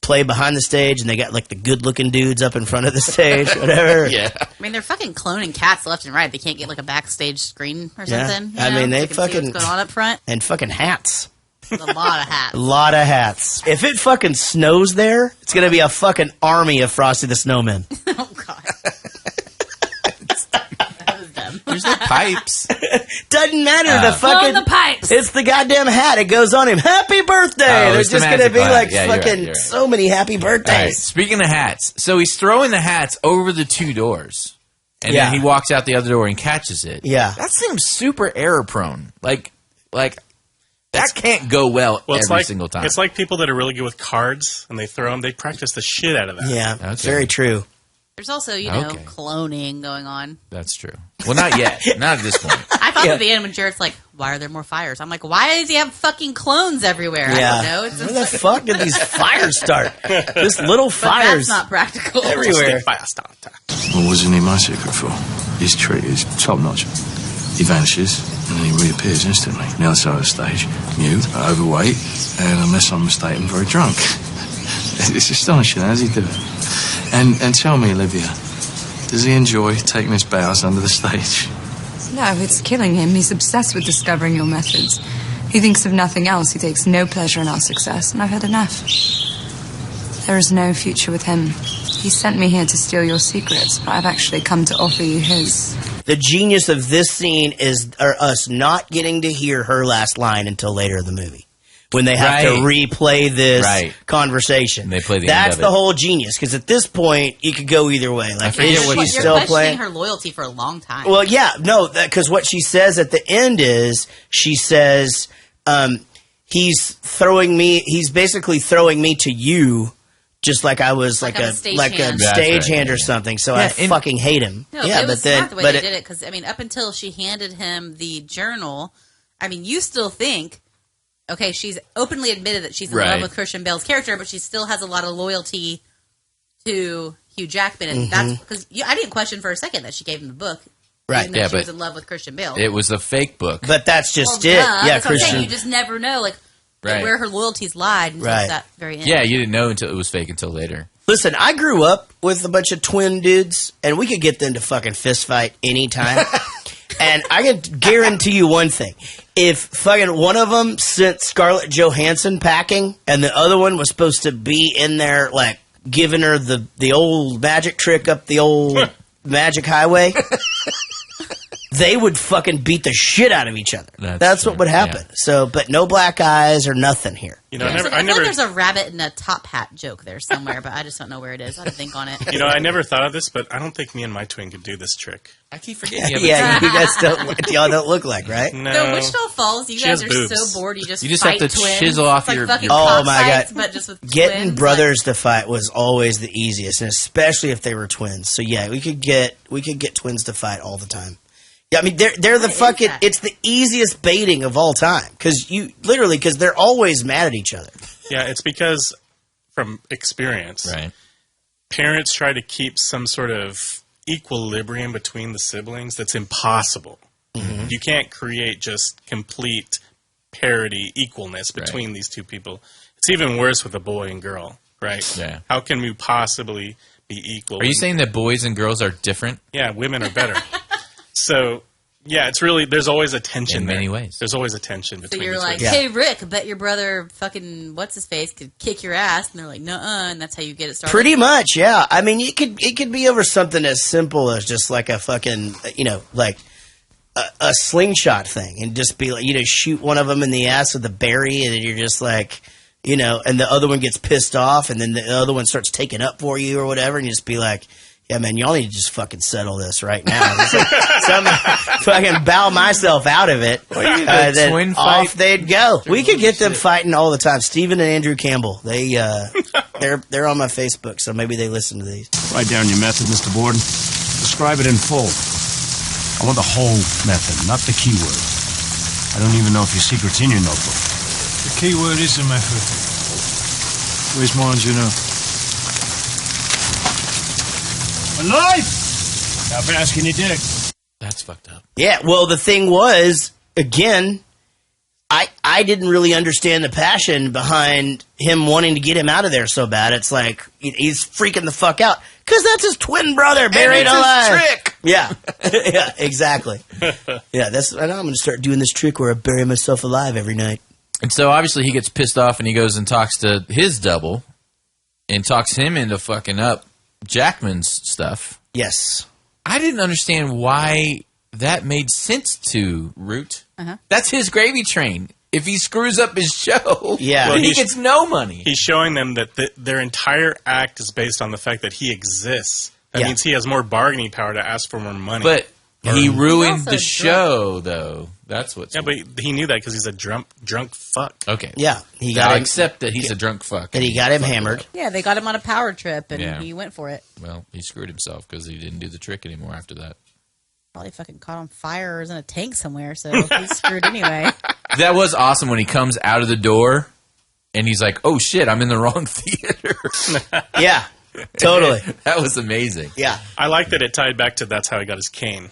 play behind the stage and they got, like, the good-looking dudes up in front of the stage, whatever? Yeah. I mean, they're fucking cloning cats left and right. They can't get, like, a backstage screen or something. I mean, they fucking see what's going on up front. And fucking hats. A lot of hats. A lot of hats. If it fucking snows there, it's going to be a fucking army of Frosty the Snowman. Oh, God. There's no pipes. Doesn't matter. The pipes. It's the goddamn hat. It goes on him. Happy birthday. There's just going to be like fucking so many happy birthdays. Right. Speaking of hats, so he's throwing the hats over the two doors. And then he walks out the other door and catches it. Yeah. That seems super error prone. Like that can't go well every single time. It's like people that are really good with cards and they throw them. They practice the shit out of that. Yeah, very true. There's also, cloning going on. That's true. Well, not yet. Not at this point. I thought at the end when Jaret's like, why are there more fires? I'm like, why does he have fucking clones everywhere? Yeah. I don't know. Where the fuck did these fires start? This little fires. That's not practical. Everywhere. What was in my secret for? His trick is top notch. He vanishes and then he reappears instantly. On the other side of the stage, mute, overweight, and unless I'm mistaken, very drunk. It's astonishing. How does he do it? And tell me, Olivia, does he enjoy taking his bows under the stage? No, it's killing him. He's obsessed with discovering your methods. He thinks of nothing else. He takes no pleasure in our success, and I've had enough. There is no future with him. He sent me here to steal your secrets, but I've actually come to offer you his. The genius of this scene is us not getting to hear her last line until later in the movie. When they have to replay this conversation. They play the That's end of the it. whole genius, because at this point, you could go either way. Like, is she You're still questioning playing? her loyalty for a long time. Well, yeah, no, because what she says at the end is, she says, he's basically throwing me to you, just like I was like a stagehand or something, so I fucking hate him. No, yeah, it was but then, smart the way they did it, because, I mean, up until she handed him the journal, I mean, you still think, okay, she's openly admitted that she's in love with Christian Bale's character, but she still has a lot of loyalty to Hugh Jackman, and that's because I didn't question for a second that she gave him the book. Right, she was in love with Christian Bale. It was a fake book. But that's just it. Yeah, that's Christian. You just never know, like where her loyalties lied until that very end. Yeah, you didn't know until it was fake until later. Listen, I grew up with a bunch of twin dudes, and we could get them to fucking fist fight anytime. And I can guarantee you one thing. If fucking one of them sent Scarlett Johansson packing, and the other one was supposed to be in there, like, giving her the old magic trick up the old magic highway, they would fucking beat the shit out of each other. That's what would happen. Yeah. So, but no black eyes or nothing here. You know, I feel like there's a rabbit in a top hat joke there somewhere, but I just don't know where it is. I have to think on it. You know, I never thought of this, but I don't think me and my twin could do this trick. I keep forgetting. Yeah, you guys y'all don't look like, right? No, Wichita Falls, you guys are boobs. so bored. You just have to twins. chisel off it's your. Like oh my god! But just with getting twins, brothers to fight was always the easiest, and especially if they were twins. So yeah, we could get twins to fight all the time. Yeah, I mean they're the fucking. It's the easiest baiting of all time because they're always mad at each other. Yeah, it's because from experience, parents try to keep some sort of equilibrium between the siblings that's impossible. Mm-hmm. You can't create just complete parity, equalness between these two people. It's even worse with a boy and girl, right? Yeah. How can we possibly be equal. Are you saying that boys and girls are different? Yeah, women are better. So, yeah, it's really, there's always a tension in many ways. There's always a tension between So you're the like, two. hey, Rick, I bet your brother fucking what's-his-face could kick your ass. And they're like, nuh-uh, and that's how you get it started. Pretty much, yeah. I mean, it could be over something as simple as just like a fucking, like a slingshot thing. And just be like, shoot one of them in the ass with a berry, and then you're just like, and the other one gets pissed off, and then the other one starts taking up for you or whatever, and you just be like, yeah, man, y'all need to just fucking settle this right now. So I'm fucking bow myself out of it. Then twin off fight? they'd go. We could get them fighting all the time. Steven and Andrew Campbell. They're on my Facebook, so maybe they listen to these. Write down your method, Mr. Borden. Describe it in full. I want the whole method, not the keyword. I don't even know if your secret's in your notebook. The key word is the method. Where's Juno? Alive! How fast can you dig? That's fucked up. Yeah, well, the thing was, again, I didn't really understand the passion behind him wanting to get him out of there so bad. It's like, he's freaking the fuck out. Because that's his twin brother buried alive. His trick. Yeah. Yeah, exactly. Yeah, and I'm going to start doing this trick where I bury myself alive every night. And so obviously he gets pissed off and he goes and talks to his double and talks him into fucking up Jackman's stuff. Yes. I didn't understand why that made sense to Root. That's his gravy train. If he screws up his show, then he gets no money. He's showing them that their entire act is based on the fact that he exists. That means he has more bargaining power to ask for more money. But he ruined the show, though. That's what's... Yeah, but he knew that because he's a drunk fuck. Okay. Yeah. I accept that he's a drunk fuck. And he got him hammered. Yeah, they got him on a power trip, and he went for it. Well, he screwed himself because he didn't do the trick anymore after that. Probably fucking caught on fire or was in a tank somewhere, so he's screwed anyway. That was awesome when he comes out of the door and he's like, oh shit, I'm in the wrong theater. Yeah, totally. That was amazing. Yeah. I like that it tied back to that's how he got his cane.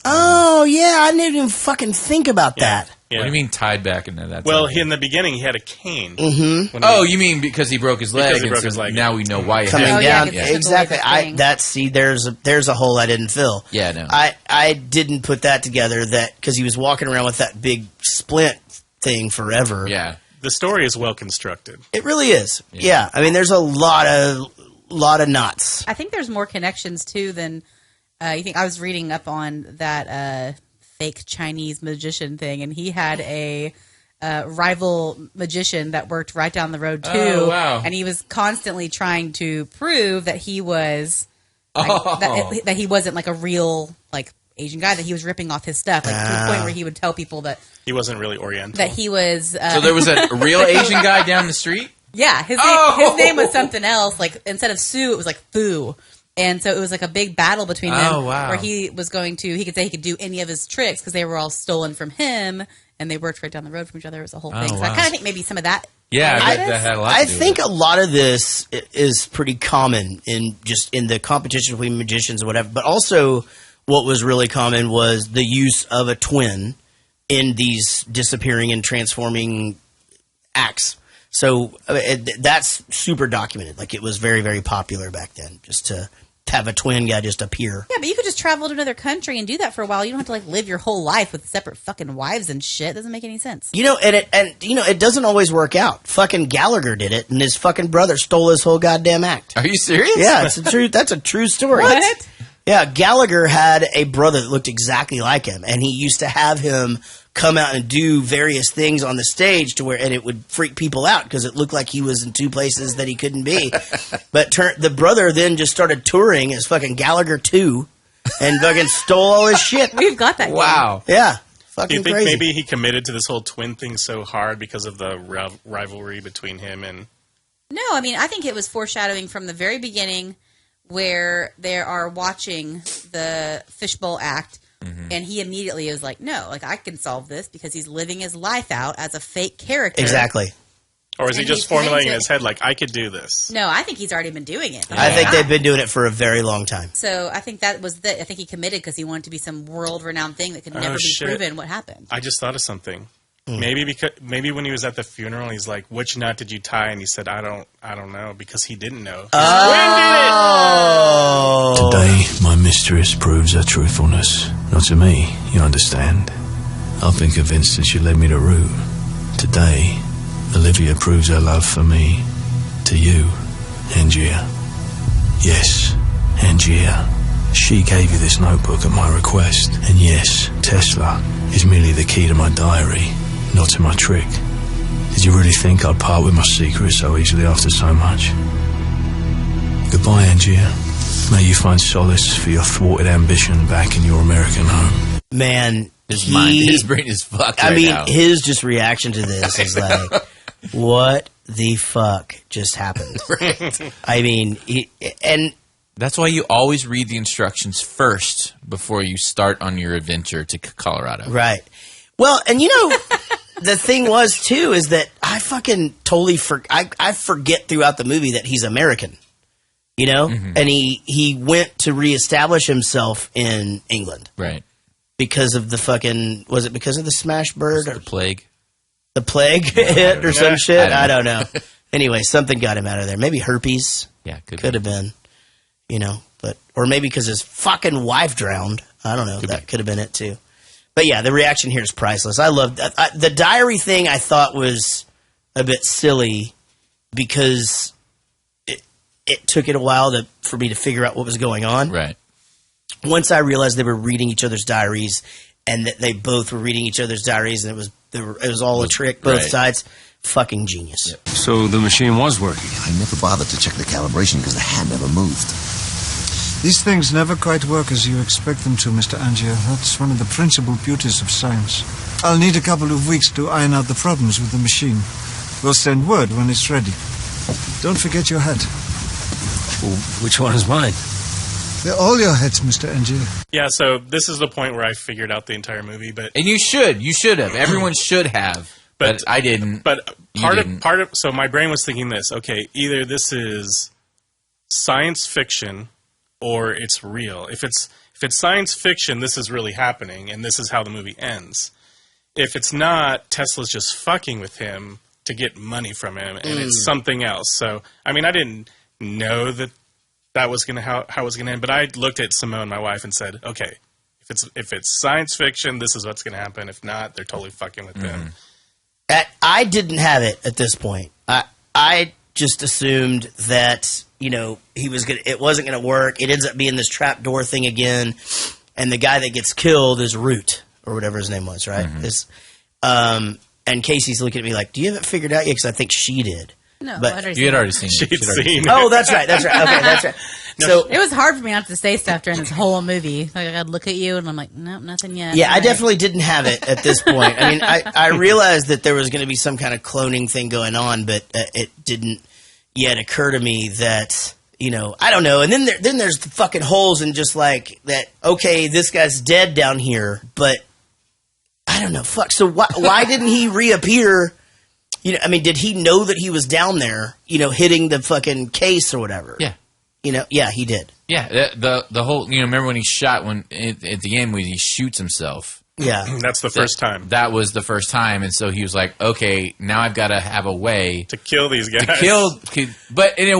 Oh, yeah, I didn't even fucking think about that. Yeah. What do you mean tied back into that? Well, in the beginning, he had a cane. Mm-hmm. Oh, you mean because he broke his leg? Because he broke his leg. Now we know why he Coming had down. it. Yeah. Exactly. There's a hole I didn't fill. Yeah, no. I didn't put that together because he was walking around with that big splint thing forever. Yeah. The story is well constructed. It really is. Yeah. I mean, there's a lot of knots. I think there's more connections, too, than you think. I was reading up on that fake Chinese magician thing, and he had a rival magician that worked right down the road, too. Oh, wow. And he was constantly trying to prove that he was... that he wasn't like a real Asian guy, that he was ripping off his stuff, to the point where he would tell people that he wasn't really Oriental. That he was. So there was a real Asian guy down the street. Yeah, his name was something else. Like instead of Sue, it was like Fu, and so it was like a big battle between them. Oh, wow. Where he was going to, he could say he could do any of his tricks because they were all stolen from him, and they worked right down the road from each other. It was a whole thing. So I kind of think maybe some of that. Yeah, that had a lot. I think a lot of this is pretty common in the competition between magicians or whatever. But also, what was really common was the use of a twin in these disappearing and transforming acts. So that's super documented. Like it was very, very popular back then, just to have a twin guy just appear. Yeah, but you could just travel to another country and do that for a while. You don't have to live your whole life with separate fucking wives and shit. It doesn't make any sense. It doesn't always work out. Fucking Gallagher did it, and his fucking brother stole his whole goddamn act. Are you serious? Yeah, that's a true story. What? Yeah, Gallagher had a brother that looked exactly like him, and he used to have him come out and do various things on the stage and it would freak people out because it looked like he was in two places that he couldn't be. But the brother then just started touring as fucking Gallagher 2 and fucking stole all his shit. We've got that. Wow. Yeah. Do Fucking you think crazy. maybe he committed to this whole twin thing so hard because of the rivalry between him and... No, I mean, I think it was foreshadowing from the very beginning where they are watching the fishbowl act. Mm-hmm. And he immediately is like, no, I can solve this because he's living his life out as a fake character. Exactly. Or is he just formulating in his head, I could do this? No, I think he's already been doing it. I think they've been doing it for a very long time. So I think that was I think he committed because he wanted to be some world-renowned thing that could never be proven what happened. I just thought of something. Maybe when he was at the funeral, he's like, "Which knot did you tie?" And he said, "I don't know," because he didn't know. Oh. Today, my mistress proves her truthfulness. Not to me, you understand. I've been convinced that she led me to Rue. Today, Olivia proves her love for me to you, Angier. Yes, Angier. She gave you this notebook at my request. And yes, Tesla is merely the key to my diary, not to my trick. Did you really think I'd part with my secret so easily after so much? Goodbye, Angier. May you find solace for your thwarted ambition back in your American home. Man, his brain is fucked right now. His just reaction to this is like, what the fuck just happened? Right. I mean, that's why you always read the instructions first before you start on your adventure to Colorado. Right. Well, and the thing was, too, is that I fucking totally I forget throughout the movie that he's American, Mm-hmm. And he went to reestablish himself in England. Right. Because of the fucking, was it because of the smash bird? Or the plague. The plague hit or some shit? I don't know. Anyway, something got him out of there. Maybe herpes. Yeah, could have been. Or maybe because his fucking wife drowned. I don't know. That could have been it too. But yeah, the reaction here is priceless. I love that. The diary thing I thought was a bit silly because it took it a while for me to figure out what was going on. Right. Once I realized they were reading each other's diaries and that they both were reading each other's diaries and it was all a trick, both sides. Fucking genius. Yep. So the machine was working. I never bothered to check the calibration because the hand never moved. These things never quite work as you expect them to, Mr. Angier. That's one of the principal beauties of science. I'll need a couple of weeks to iron out the problems with the machine. We'll send word when it's ready. Don't forget your hat. Well, which one is mine? They're all your hats, Mr. Angier. Yeah, so this is the point where I figured out the entire movie. And you should have. Everyone should have. But I didn't. But part of so my brain was thinking this. Okay, either this is science fiction or it's real. If it's science fiction, this is really happening, and this is how the movie ends. If it's not, Tesla's just fucking with him to get money from him, and it's something else. So I mean, I didn't know that was gonna how it was gonna end, but I looked at Simone, my wife, and said, okay, if it's science fiction, this is what's gonna happen. If not, they're totally fucking with him. I didn't have it at this point. I just assumed that it wasn't going to work. It ends up being this trapdoor thing again, and the guy that gets killed is Root or whatever his name was, right? Mm-hmm. And Casey's looking at me like, "Do you have it figured out yet?" Because I think she did. No, but you had already seen it. She'd seen it. Oh, that's right. Okay, that's right. So it was hard for me not to say stuff during this whole movie. Like I'd look at you and I'm like, nope, nothing yet. Yeah, I definitely didn't have it at this point. I mean, I realized that there was going to be some kind of cloning thing going on, but it didn't yet occur to me that I don't know. And then there's the fucking holes and just like that. Okay, this guy's dead down here, but I don't know. Fuck. So why didn't he reappear? I mean, did he know that he was down there? Hitting the fucking case or whatever. Yeah. Yeah, he did. Yeah, the whole, remember when he shot at the end when he shoots himself? Yeah. That's the first time. That was the first time, and so he was like, okay, now I've got to have a way to kill these guys. But it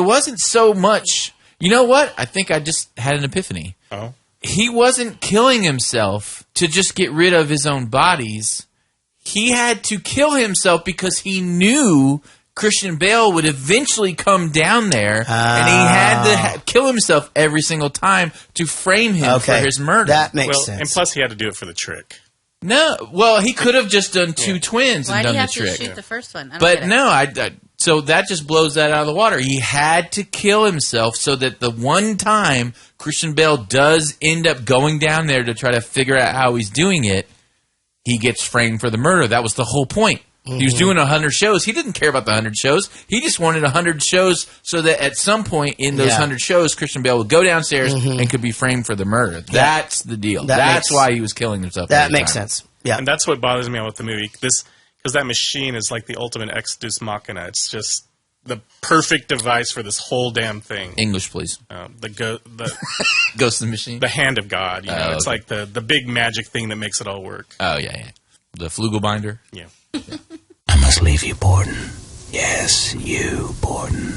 wasn't so much. You know what? I think I just had an epiphany. Oh. He wasn't killing himself to just get rid of his own bodies. He had to kill himself because he knew Christian Bale would eventually come down there, and he had to kill himself every single time to frame him for his murder. That makes sense. And plus, he had to do it for the trick. No, well, he could have just done two twins and done the trick. Why did he have to shoot the first one? But no, so that just blows that out of the water. He had to kill himself so that the one time Christian Bale does end up going down there to try to figure out how he's doing it, he gets framed for the murder. That was the whole point. Mm-hmm. He was doing 100 shows. He didn't care about the 100 shows. He just wanted 100 shows so that at some point in those 100 shows, Christian Bale would go downstairs and could be framed for the murder. That's the deal. That's why he was killing himself. That makes sense. Yeah, and that's what bothers me about the movie. Because that machine is like the ultimate ex deus machina. It's just the perfect device for this whole damn thing. English, please. The Ghost of the Machine? The hand of God. It's like the big magic thing that makes it all work. Oh, yeah. the Flugelbinder. Yeah. I must leave you, Borden. Yes, you, Borden.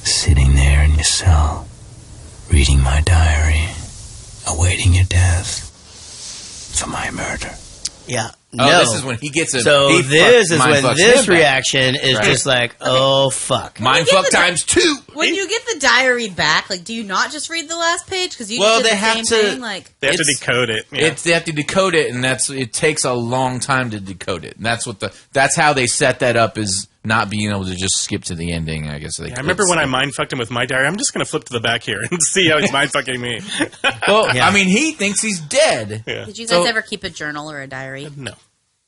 Sitting there in your cell, reading my diary, awaiting your death for my murder. Yeah. Oh, no. this is when he gets a... So this is when this reaction is just like, oh, fuck. Mindfuck times 2. When you get the diary back, like, do you not just read the last page? Because you Well, did they the have same to- thing? Like, They have to decode it. Yeah. They have to decode it, and it takes a long time to decode it. And that's how they set that up, is not being able to just skip to the ending, I guess. I remember when I mindfucked him with my diary. I'm just going to flip to the back here and see how he's mindfucking me. Well, I mean, he thinks he's dead. Yeah. did you guys ever keep a journal or a diary? No.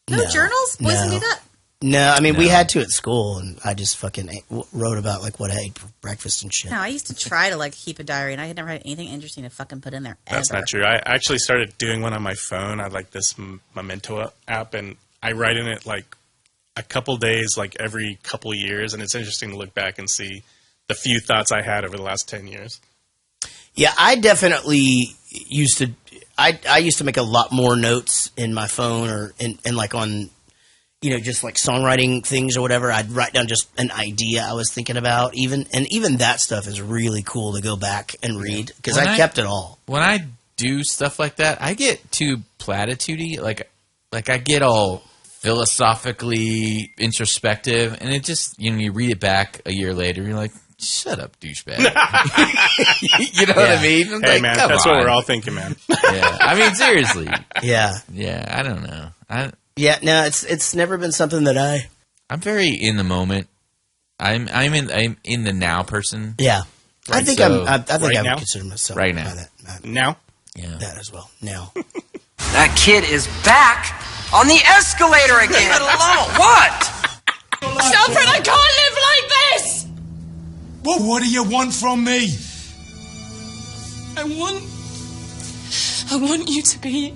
No journals? Boys can do that? No, I mean, we had to at school, and I just fucking wrote about, like, what I ate for breakfast and shit. No, I used to try to, like, keep a diary, and I had never had anything interesting to fucking put in there ever. That's not true. I actually started doing one on my phone. I had, like, this Memento app, and I write in it, like, a couple days, like, every couple years, and it's interesting to look back and see the few thoughts I had over the last 10 years. Yeah, I definitely used to... I used to make a lot more notes in my phone or in like on, just like songwriting things or whatever. I'd write down just an idea I was thinking about. Even that stuff is really cool to go back and read because I kept it all. When I do stuff like that, I get too platitudey. Like I get all philosophically introspective, and it just you read it back a year later, you're like, shut up, douchebag. You know what I mean? Hey, like, man, that's what we're all thinking, man. Yeah, I mean, seriously. Yeah. Yeah, I don't know. No, it's never been something that I'm very in the moment. I'm in the now person. Yeah. Right, I think so, I think right I now? would consider myself Right now. by that. Now? Yeah. That as well. Now. That kid is back on the escalator again. Leave it alone. What? Alfred, I can't live like this! Well, what do you want from me? I want you to be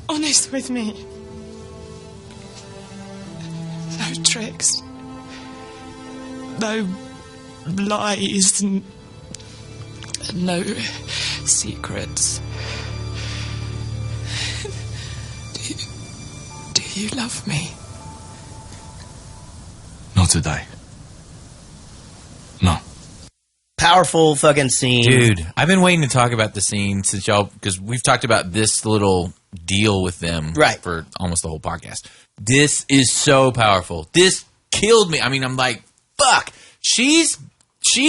honest with me. No tricks. No lies. No secrets. Do you love me? Not today. No. Powerful fucking scene. Dude, I've been waiting to talk about the scene since y'all, because we've talked about this little deal with them for almost the whole podcast. This is so powerful. This killed me. I mean, I'm like, fuck. She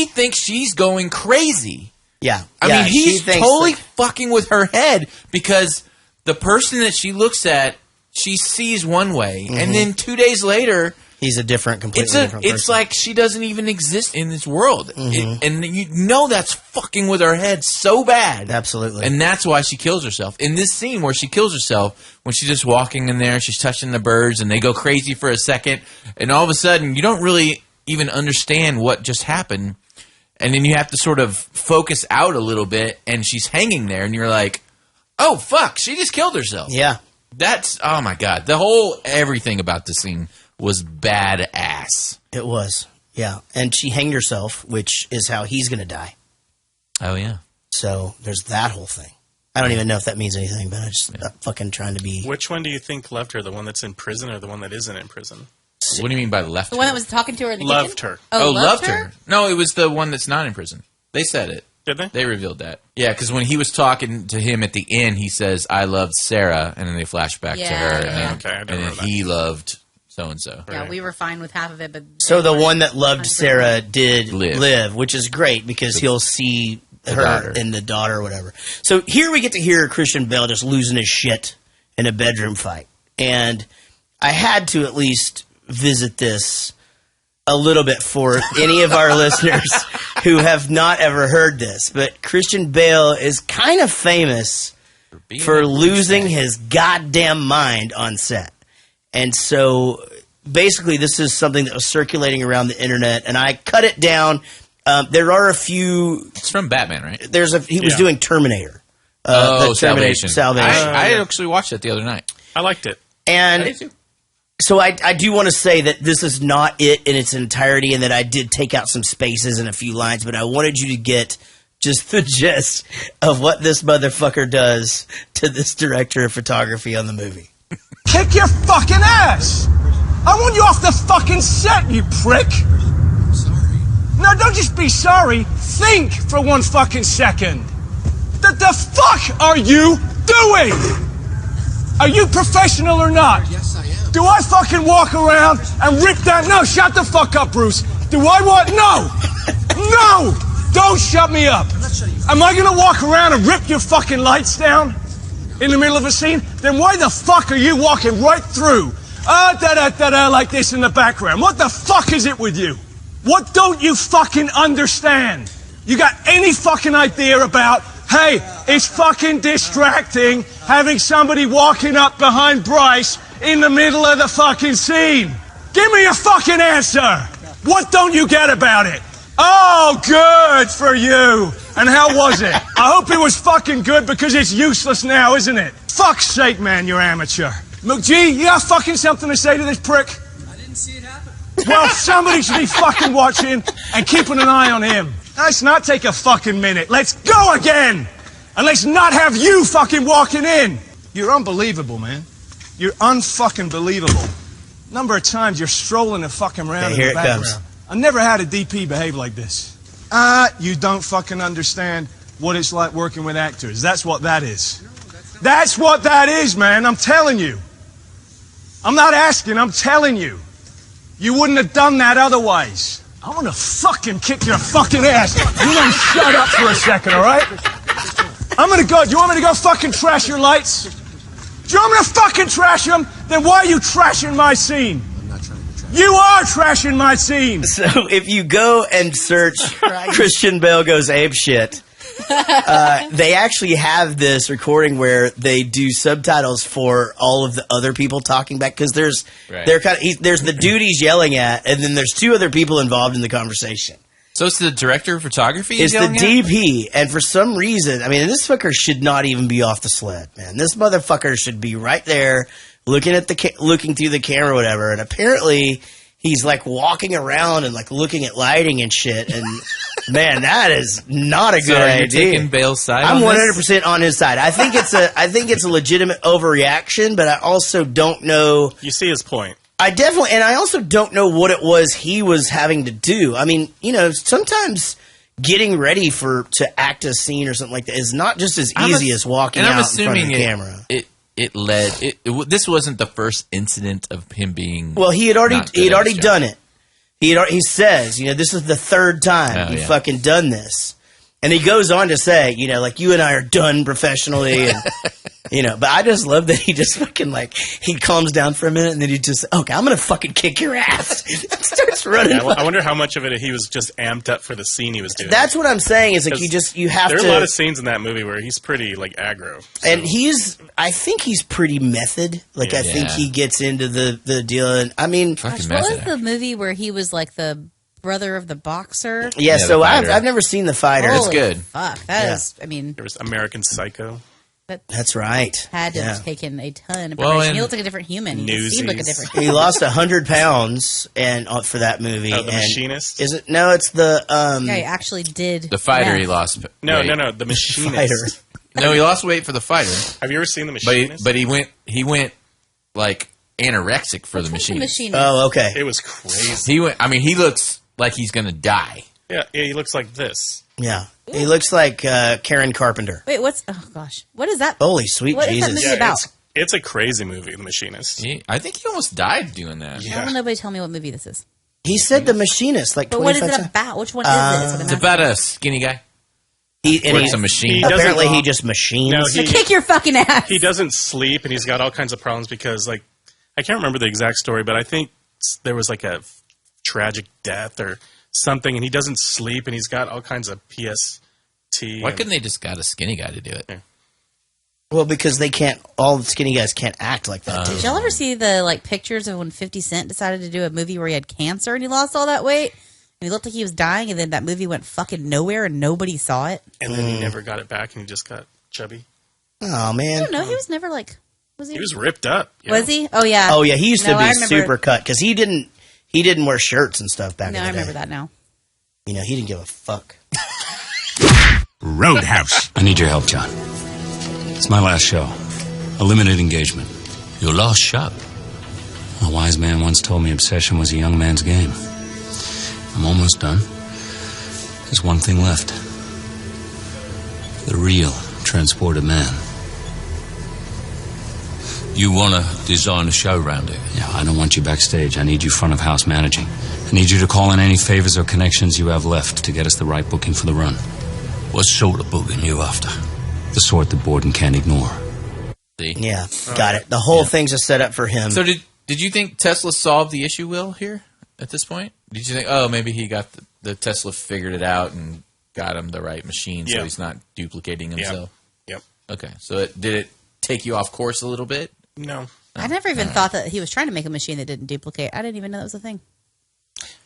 thinks she's going crazy. Yeah. I mean, he's totally fucking with her head because the person that she looks at, she sees one way, and then 2 days later, he's a completely different person. It's like she doesn't even exist in this world. And you know that's fucking with her head so bad. Absolutely. And that's why she kills herself. In this scene where she kills herself, when she's just walking in there, she's touching the birds, and they go crazy for a second, and all of a sudden, you don't really even understand what just happened. And then you have to sort of focus out a little bit, and she's hanging there, and you're like, oh, fuck, she just killed herself. Yeah. That's, oh my God. The whole, everything about the scene was badass. It was, yeah. And she hanged herself, which is how he's going to die. Oh, yeah. So there's that whole thing. I don't even know if that means anything, but I'm just fucking trying to be... Which one do you think loved her? The one that's in prison or the one that isn't in prison? What do you mean by left The one that was talking to her in the Loved kitchen? her. Oh, loved her? No, it was the one that's not in prison. They said it. Did they? They revealed that. Yeah, because when he was talking to him at the end, he says, I loved Sarah, and then they flash back to her, and then he loved so-and-so. Yeah, we were fine with half of it, but... So the one that loved Sarah did live, which is great because he'll see her and the daughter or whatever. So here we get to hear Christian Bale just losing his shit in a bedroom fight. And I had to at least visit this a little bit for any of our listeners who have not ever heard this. But Christian Bale is kind of famous for losing his goddamn mind on set. And so basically this is something that was circulating around the internet, and I cut it down. There are a few... It's from Batman, right? He was doing Terminator. Salvation. Salvation. I actually watched it the other night. I liked it. And so I do want to say that this is not it in its entirety, and that I did take out some spaces and a few lines, but I wanted you to get just the gist of what this motherfucker does to this director of photography on the movie. Kick your fucking ass! I want you off the fucking set, you prick! I'm sorry. No, don't just be sorry. Think for 1 fucking second. The fuck are you doing? Are you professional or not? Yes, I am. Do I fucking walk around and rip that? No, shut the fuck up, Bruce. Do I want? No! No! Don't shut me up. Am I gonna walk around and rip your fucking lights down in the middle of a scene? Then why the fuck are you walking right through? Da-da-da-da, like this in the background. What the fuck is it with you? What don't you fucking understand? You got any fucking idea about, hey, it's fucking distracting having somebody walking up behind Bryce in the middle of the fucking scene? Give me a fucking answer. What don't you get about it? Oh, good for you. And how was it? I hope it was fucking good because it's useless now, isn't it? Fuck's sake, man, you're amateur. McGee, you got fucking something to say to this prick? I didn't see it happen. Well, somebody should be fucking watching and keeping an eye on him. Let's not take a fucking minute. Let's go again. And let's not have you fucking walking in. You're unbelievable, man. You're unfucking believable. Number of times you're strolling the fucking around in the background. Comes. I never had a DP behave like this. You don't fucking understand what it's like working with actors. That's what that is. That's what that is, man. I'm telling you. I'm not asking, I'm telling you. You wouldn't have done that otherwise. I want to fucking kick your fucking ass. You don't shut up for a second, all right? I'm going to go. Do you want me to go fucking trash your lights? Do you want me to fucking trash them? Then why are you trashing my scene? I'm not trying to trash. You are trashing my scene. So if you go and search Christian Bale Goes Ape Shit, they actually have this recording where they do subtitles for all of the other people talking back, because there's the dude he's yelling at, and then there's 2 other people involved in the conversation. So it's the director of photography? It's the DP, and for some reason, I mean, this fucker should not even be off the sled, man. This motherfucker should be right there, looking at looking through the camera, or whatever. And apparently, he's like walking around and like looking at lighting and shit. And man, that is not a good idea. You're taking Bale's side? I'm 100% on his side. I think it's a legitimate overreaction, but I also don't know. You see his point. I also don't know what it was he was having to do. I mean, you know, sometimes getting ready to act a scene or something like that is not just as easy as walking out in front of the camera. This wasn't the first incident of him being. Well, he had already done it. He says, you know, this is the 3rd time you've fucking done this. And he goes on to say, you know, like, you and I are done professionally, and you know. But I just love that he just fucking, like, he calms down for a minute, and then he just, okay, I'm gonna fucking kick your ass. Starts running. Yeah, I wonder how much of it he was just amped up for the scene he was doing. That's what I'm saying. Is like you have to. There are a lot of scenes in that movie where he's pretty like aggro, and I think he's pretty method. Like I think he gets into the deal, and I mean, what was the movie where he was like the brother of the boxer? Yeah, so I've never seen The Fighter. Holy It's good. Fuck, that is. I mean, there was American Psycho. That's right. Had to have taken a ton of preparation. He looked like a different human. He seemed like a different human. He lost 100 pounds for that movie. The Machinist? Is it? No, it's the. Yeah, he actually did. The Fighter, he lost. No, The Machinist. No, he lost weight for The Fighter. Have you ever seen The Machinist? But he went like anorexic for The Machinist. Oh, okay. It was crazy. He looks like he's gonna die. Yeah, he looks like this. Yeah. He looks like Karen Carpenter. Wait, oh gosh, what is that? Holy sweet what Jesus! What is that movie about? It's a crazy movie, The Machinist. I think he almost died doing that. Yeah. Why don't nobody tell me what movie this is? He said The Machinist, like. But what is it about? Which one is it? It's about a skinny guy. He's a machine. Apparently, he just machines. No, kick your fucking ass. He doesn't sleep, and he's got all kinds of problems because, like, I can't remember the exact story, but I think there was like a tragic death or something, and he doesn't sleep, and he's got all kinds of PST. Why couldn't they just got a skinny guy to do it? Yeah. Well, because all the skinny guys can't act like that. Did y'all ever see the pictures of when 50 Cent decided to do a movie where he had cancer and he lost all that weight? And he looked like he was dying, and then that movie went fucking nowhere and nobody saw it. And then he never got it back, and he just got chubby. Oh, man. I don't know. He was never was he? He was ripped up. Was he? Oh, yeah. Oh, yeah. He used to be super cut because he didn't wear shirts and stuff back in the day. No, I remember that now. You know, he didn't give a fuck. Roadhouse. I need your help, John. It's my last show. A limited engagement. Your last show. A wise man once told me obsession was a young man's game. I'm almost done. There's one thing left. The real transported man. You want to design a show around it? Yeah, I don't want you backstage. I need you front of house managing. I need you to call in any favors or connections you have left to get us the right booking for the run. What sort of booking you after? The sort that Borden can't ignore. Yeah, got it. The whole thing's a setup for him. So did you think Tesla solved the issue, Will, here at this point? Did you think, maybe he got the Tesla figured it out and got him the right machine so he's not duplicating himself? Yep. Okay, so did it take you off course a little bit? No. I never even thought that he was trying to make a machine that didn't duplicate. I didn't even know that was a thing.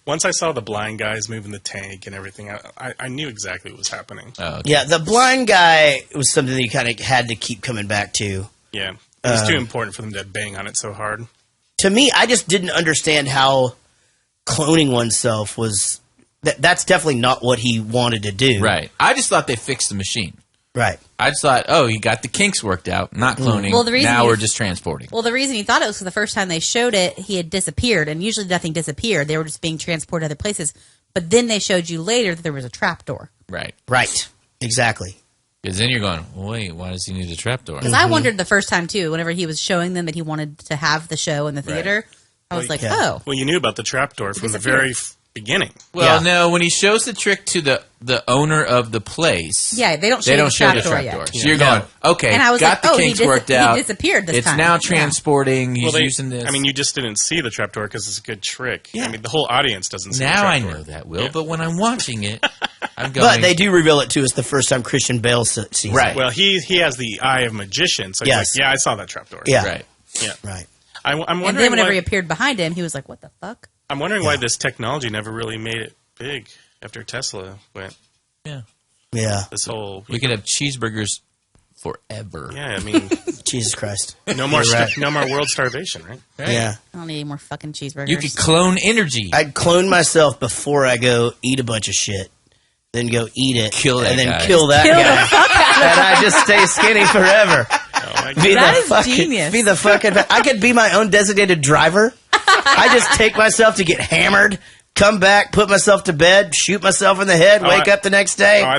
Once I saw the blind guys moving the tank and everything, I knew exactly what was happening. Oh, okay. Yeah, the blind guy was something that you kind of had to keep coming back to. Yeah. It was too important for them to bang on it so hard. To me, I just didn't understand how cloning oneself was... That's definitely not what he wanted to do. Right. I just thought they fixed the machine. Right. I just thought, he got the kinks worked out, not cloning. Well, the reason now we're just transporting. Well, the reason he thought it was because the first time they showed it, he had disappeared, and usually nothing disappeared. They were just being transported to other places. But then they showed you later that there was a trapdoor. Right. Right. Exactly. Because then you're going, wait, why does he need a trapdoor? Because I wondered the first time, too, whenever he was showing them that he wanted to have the show in the theater. I was like, oh. Well, you knew about the trapdoor from the very beginning. Well, no, when he shows the trick to the owner of the place, yeah, they don't show the trapdoor yet. So you're going, okay, and I was got like, the kinks worked out. He disappeared this it's time. It's now transporting. He's using this. I mean, you just didn't see the trapdoor because it's a good trick. Yeah. I mean, the whole audience doesn't see now the I trapdoor. know that, Will, but when I'm watching it, I'm going... But they do reveal it to us the first time Christian Bale sees it. Right. Well, he has the eye of magician, so he's like, yeah, I saw that trapdoor. Yeah. Right. Yeah. Right. I'm wondering and then whenever he appeared behind him, he was like, what the fuck? I'm wondering why this technology never really made it big after Tesla went. Yeah. Yeah. This whole... We could have cheeseburgers forever. Yeah, I mean... Jesus Christ. No more world starvation, right? Yeah. I don't need any more fucking cheeseburgers. You could clone energy. I'd clone myself before I go eat a bunch of shit. Then go eat it. Kill that and then guy. kill that guy. And I just stay skinny forever. That is genius. Be the fucking... I could be my own designated driver. I just take myself to get hammered, come back, put myself to bed, shoot myself in the head, wake up the next day. I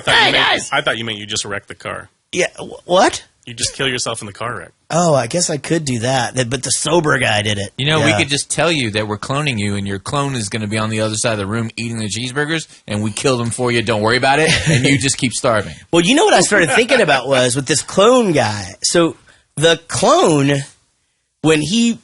thought you meant you just wrecked the car. Yeah, what? You just kill yourself in the car wreck. Oh, I guess I could do that, but the sober guy did it. You know, we could just tell you that we're cloning you, and your clone is going to be on the other side of the room eating the cheeseburgers, and we killed him for you. Don't worry about it, and you just keep starving. Well, you know what I started thinking about was with this clone guy. So the clone, when he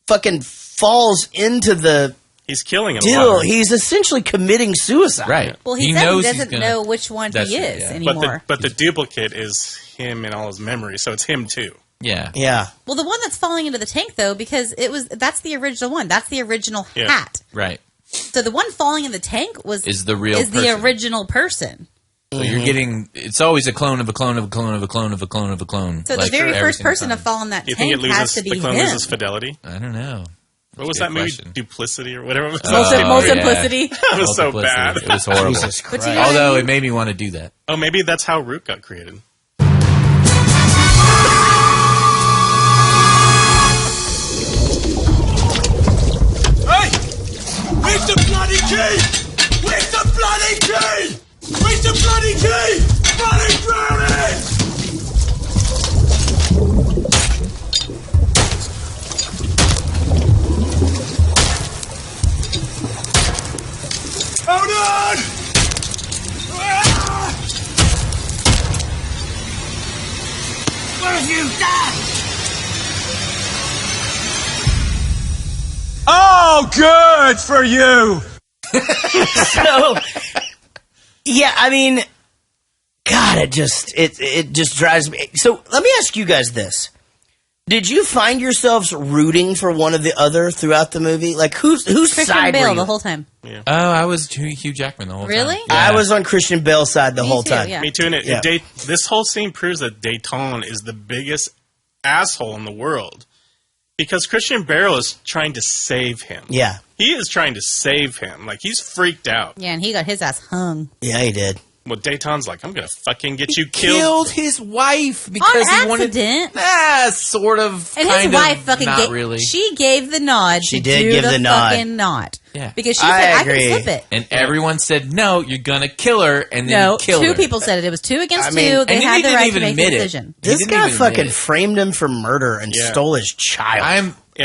fucking falls into the... He's killing him. He's essentially committing suicide. Right. Well, he doesn't know which one he is anymore. But the duplicate is him and all his memories, so it's him too. Yeah. Yeah. Well, the one that's falling into the tank, though, because that's the original one. That's the original hat. Right. So the one falling in the tank is the real person. the original person. So you're getting... It's always a clone of a clone of a clone of a clone of a clone of a clone. So the very first person to fall in that tank has to be the clone him. loses fidelity? I don't know. What was that movie? Duplicity or whatever it was? Multiplicity. That was so bad. It was horrible. Jesus Christ. Although it made me want to do that. Oh, maybe that's how Root got created. Hey! Where's the bloody key? Where's the bloody key? Where's the bloody key? Bloody drowning! Hold on! Ah! What have you done? Oh, good for you! So, yeah, I mean, God, it just drives me. So let me ask you guys this. Did you find yourselves rooting for one or the other throughout the movie? Like, whose Christian side Bale were you? the whole time. Yeah. Oh, I was Hugh Jackman the whole time. Really? Yeah. I was on Christian Bale's side the whole time. Yeah. Me too. And this whole scene proves that Dayton is the biggest asshole in the world. Because Christian Bale is trying to save him. Yeah. He is trying to save him. Like, he's freaked out. Yeah, and he got his ass hung. Yeah, he did. Well, Dayton's like, I'm going to fucking get you killed. Killed his wife because he wanted... sort of. And his wife fucking not gave... really. She gave the nod. She did give the nod. Fucking nod. Yeah. Because she said, I can flip it. And everyone said, no, you're going to kill her, and then no, kill her. two people said it. It was 2 against 2. They had the right to make the decision. This guy fucking framed him for murder and stole his child. He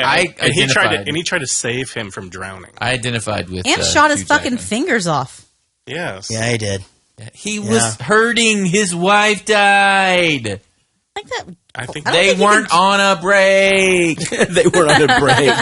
tried to save him from drowning. I identified with and shot his fucking fingers off. Yes. Yeah, he did. He was hurting. His wife died. Like that. I think they weren't on a break. They were on a break.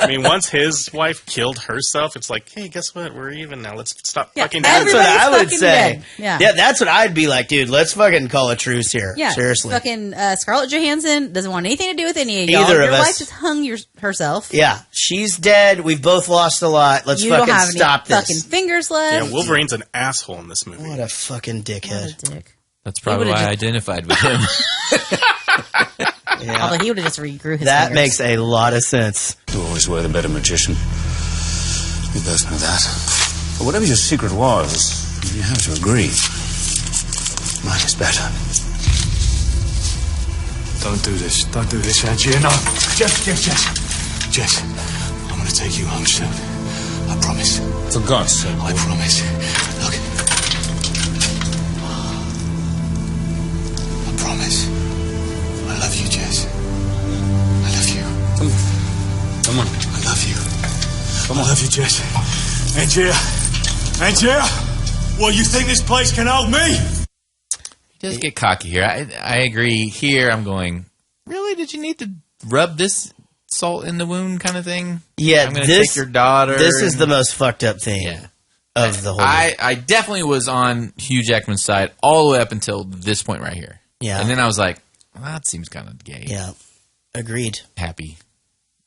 I mean, once his wife killed herself, it's like, hey, guess what? We're even now. Let's stop fucking doing That's what I would say. Dead. Yeah, that's what I'd be like, dude. Let's fucking call a truce here. Yeah, seriously. Fucking Scarlett Johansson doesn't want anything to do with any of y'all. Either of Your us. wife just hung herself. Yeah, she's dead. We've both lost a lot. Let's You fucking don't have stop any this. fucking fingers left. Yeah, Wolverine's an asshole in this movie. What a fucking dickhead. What a dick. That's probably why I identified with him. Yeah. Although he would have just regrew his That fingers. makes a lot of sense. You always were the better magician. We both know that. But whatever your secret was, you have to agree. Mine is better. Don't do this. Don't do this, Angie. No. Jess. I'm going to take you home soon. I promise. For God's sake. I promise. Look. I promise. I love you, Jess. I love you. Come on. I love you. I love you, Jess. Angia! Well, you think this place can hold me? He does get cocky here. I agree. Here, I'm going, really? Did you need to rub this salt in the wound kind of thing? Yeah, I'm going to take your daughter. This is the most fucked up thing of the whole movie. I definitely was on Hugh Jackman's side all the way up until this point right here. Yeah. And then I was like, well, that seems kind of gay. Yeah. Agreed. Happy,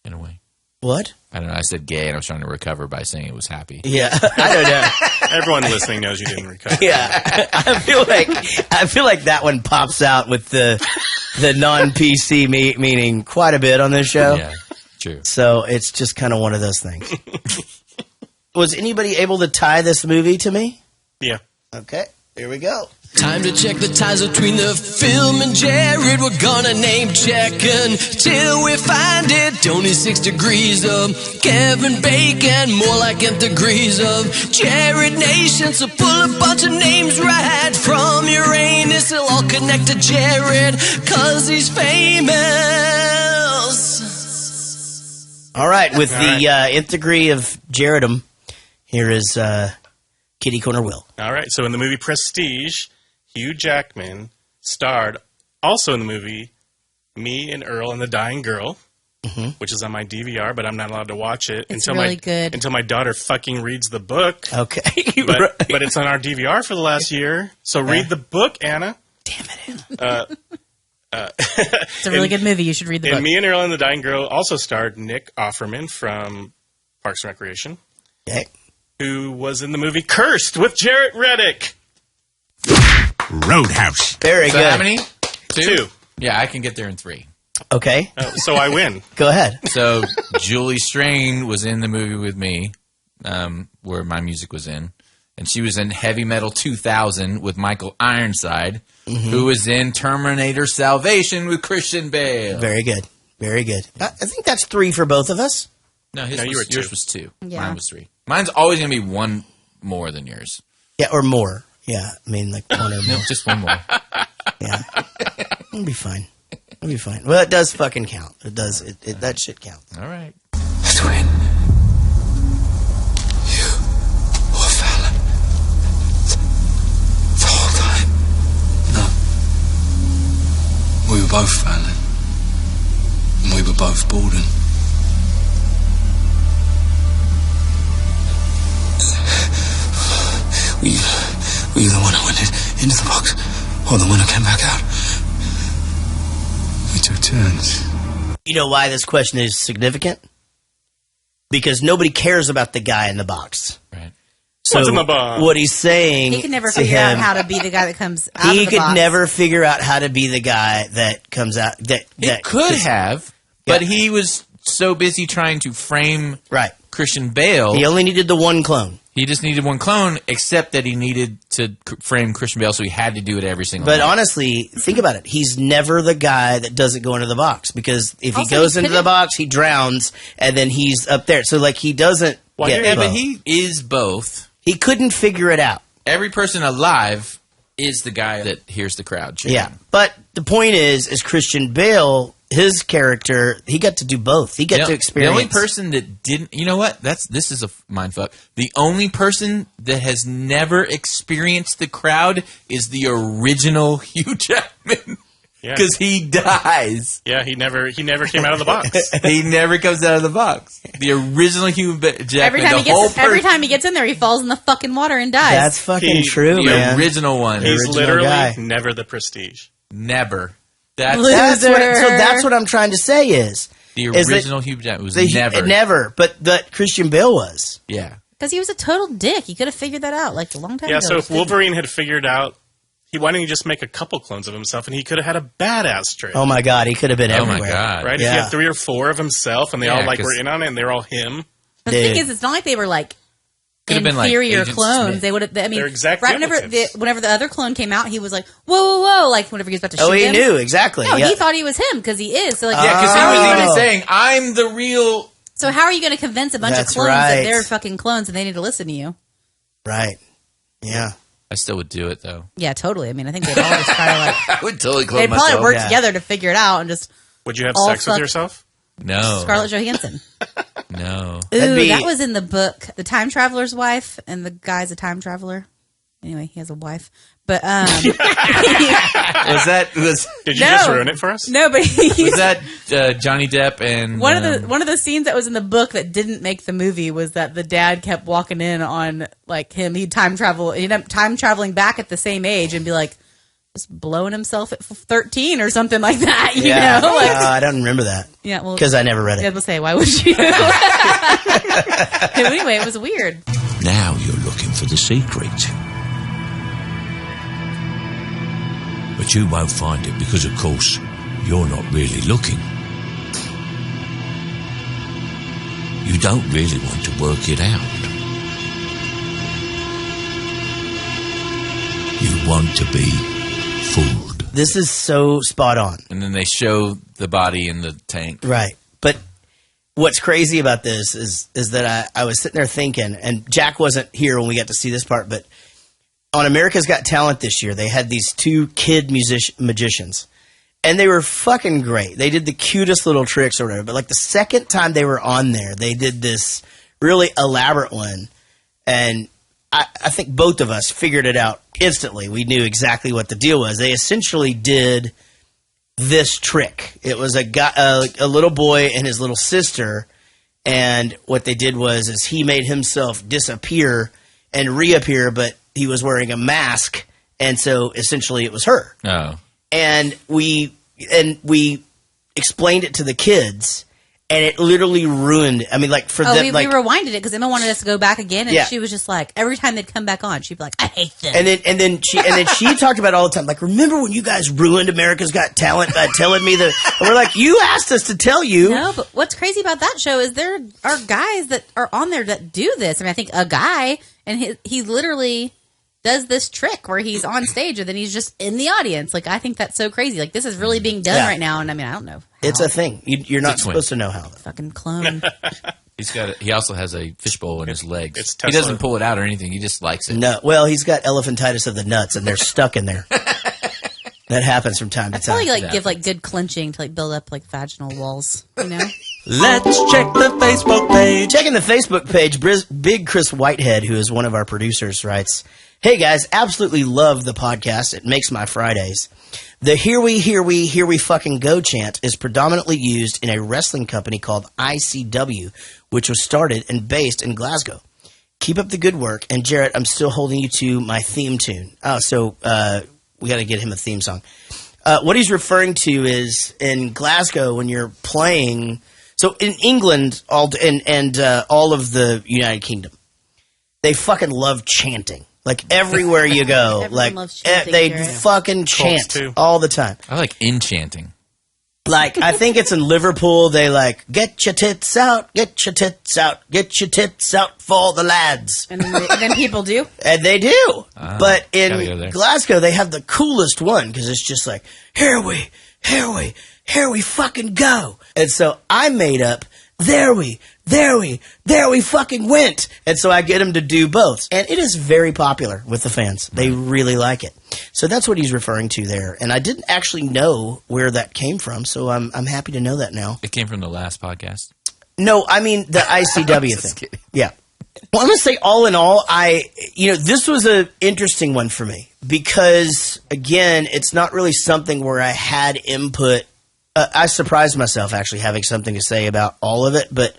in a way. What? I don't know. I said gay, and I was trying to recover by saying it was happy. Yeah, I don't know. Everyone listening knows you didn't recover. Yeah, I feel like that one pops out with the non-PC meaning quite a bit on this show. Yeah, true. So it's just kind of one of those things. Was anybody able to tie this movie to me? Yeah. Okay, here we go. Time to check the ties between the film and Jared. We're gonna name check until we find it. Only 6 degrees of Kevin Bacon, more like nth degrees of Jared Nation. So pull a bunch of names right from Uranus. They'll all connect to Jared, cause he's famous. All right, with the nth degree of Jaredum, here is Kiddy Corner Wil. All right, so in the movie Prestige, Hugh Jackman starred also in the movie Me and Earl and the Dying Girl, which is on my DVR, but I'm not allowed to watch it until my daughter fucking reads the book. Okay. But it's on our DVR for the last year, so read the book, Anna. Damn it, Anna. It's a really good movie. You should read the book. And Me and Earl and the Dying Girl also starred Nick Offerman from Parks and Recreation, who was in the movie Cursed with Jaret Reddick. Roadhouse. Very So good. how many? 2. Yeah, I can get there in 3. Okay. So I win. Go ahead. So Julie Strain was in the movie with me, where my music was in. And she was in Heavy Metal 2000 with Michael Ironside, who was in Terminator Salvation with Christian Bale. Very good. Very good. I think that's 3 for both of us. No, yours was 2. Yeah. Mine was 3. Mine's always going to be 1 more than yours. Yeah, or more. Yeah, I mean, like 1 or more. No, just 1 more. Yeah. It'll be fine. It'll be fine. Well, it does fucking count. It does. That shit counts. All right. Let's win. You or Fallon. The whole time. No. We were both Fallon. And we were both Borden. Were you the one who went into the box? Or the one who came back out? We took turns. You know why this question is significant? Because nobody cares about the guy in the box. Right. So What's in the box? what he's saying He can never to figure out him, how to be the guy that comes out of he the could box. never figure out how to be the guy that comes out. He could have, but he was so busy trying to frame Christian Bale. He only needed the one clone. He just needed one clone, except that he needed to frame Christian Bale, so he had to do it every single But night. honestly, think about it. He's never the guy that doesn't go into the box, because if he Also, goes he into the couldn't- box, he drowns, and then he's up there. So, like, he doesn't get but both. he is both. He couldn't figure it out. Every person alive is the guy that hears the crowd cheering. Yeah, but the point is Christian Bale, his character, he got to do both. He got to experience. The only person that didn't, you know what? This is a mindfuck. The only person that has never experienced the crowd is the original Hugh Jackman. Because he dies. Yeah, he never came out of the box. He never comes out of the box. The original Hugh Jackman. Every time he gets in there, he falls in the fucking water and dies. That's fucking true, man. The original one. He's original literally guy. never the Prestige. Never. That's what I'm trying to say is the is original Hugh Jackman was never. Never, but that Christian Bale was. Yeah. Because he was a total dick. He could have figured that out like a long time ago. Yeah, so if Wolverine had figured out, why didn't he just make a couple clones of himself, and he could have had a badass trick? Oh my God, he could have been everywhere. my God. Right? Yeah. If he had 3 or 4 of himself, and they all were in on it, and they're all him. The thing is, it's not like they were like Could have been like inferior Agent clones. Smith. They would have. I mean, They're exact right whenever the other clone came out, he was like, "Whoa, whoa, whoa!" Like whenever he was about to shoot he him. knew exactly. No, yeah. he thought he was him because he is. So like, Yeah, because he was even saying, "I'm the real." So how are you going to convince a bunch That's of clones that right. they're fucking clones and they need to listen to you? Right. Yeah. I still would do it though. Yeah, totally. I mean, I think they'd all just try to like. I would totally clone They'd myself. probably work together to figure it out and just. Would you have all sex with fuck yourself? No. Scarlett Johansson. No. Ooh, that was in the book, The Time Traveler's Wife, and the guy's a time traveler. Anyway, he has a wife, but Did you just ruin it for us? No, but was that Johnny Depp and one of the scenes that was in the book that didn't make the movie was that the dad kept walking in on like him. He'd time travel. He'd end up time traveling back at the same age and be like just blowing himself at 13 or something like that. You know, like, I don't remember that. Yeah, well, because I never read it. I was say, why would you? Anyway, it was weird. Now you're looking for the secret. But you won't find it because, of course, you're not really looking. You don't really want to work it out. You want to be fooled. This is so spot on. And then they show the body in the tank. Right. But what's crazy about this is that I was sitting there thinking, and Jack wasn't here when we got to see this part, but on America's Got Talent this year, they had these 2 kid magicians. And they were fucking great. They did the cutest little tricks or whatever. But like the second time they were on there, they did this really elaborate one. And I think both of us figured it out instantly. We knew exactly what the deal was. They essentially did this trick. It was a little boy and his little sister. And what they did was he made himself disappear and reappear, but he was wearing a mask. And so essentially it was her. Oh. And we explained it to the kids, and it literally ruined. I mean, like for them, we rewinded it because Emma wanted us to go back again, and Yeah. she was just like, every time they'd come back on, she'd be like, "I hate them." and then she talked about it all the time. Like, remember when you guys ruined America's Got Talent by telling me that? And we're like, you asked us to tell you. No, but what's crazy about that show is there are guys that are on there that do this. I mean, I think a guy, and he literally does this trick where he's on stage and then he's just in the audience. Like, I think that's so crazy. Like, this is really being done right now, and I mean, I don't know. It's a thing. You're not supposed to know how. Fucking clone. He also has a fishbowl in his legs. It's He Tesla. doesn't pull it out or anything. He just likes it. No, well, he's got elephantitis of the nuts, and they're stuck in there. That happens from time to I'd time. probably like give like good clenching to like build up like vaginal walls. You know. Let's check the Facebook page. Checking the Facebook page, Big Chris Whitehead, who is one of our producers, writes, "Hey guys, absolutely love the podcast. It makes my Fridays. The Here We Fucking Go chant is predominantly used in a wrestling company called ICW, which was started and based in Glasgow. Keep up the good work. And Jaret, I'm still holding you to my theme tune." Oh, so we got to get him a theme song. What he's referring to is in Glasgow when you're playing. So in England, all of the United Kingdom, they fucking love chanting. Like everywhere you go, Everyone like loves chanting, they Jaret. fucking chant too. all the time. I like enchanting. Like, I think it's in Liverpool. They like, get your tits out, get your tits out, get your tits out for the lads. And then people do? And they do. But in Glasgow, they have the coolest one because it's just like, here we fucking go. And so I made up, there we fucking went. And so I get him to do both. And it is very popular with the fans. They really like it. So that's what he's referring to there. And I didn't actually know where that came from, so I'm happy to know that now. It came from the last podcast? No, I mean the ICW thing. Kidding. Yeah. Well, I'm going to say all in all, this was an interesting one for me because, again, it's not really something where I had input. I surprised myself actually having something to say about all of it, but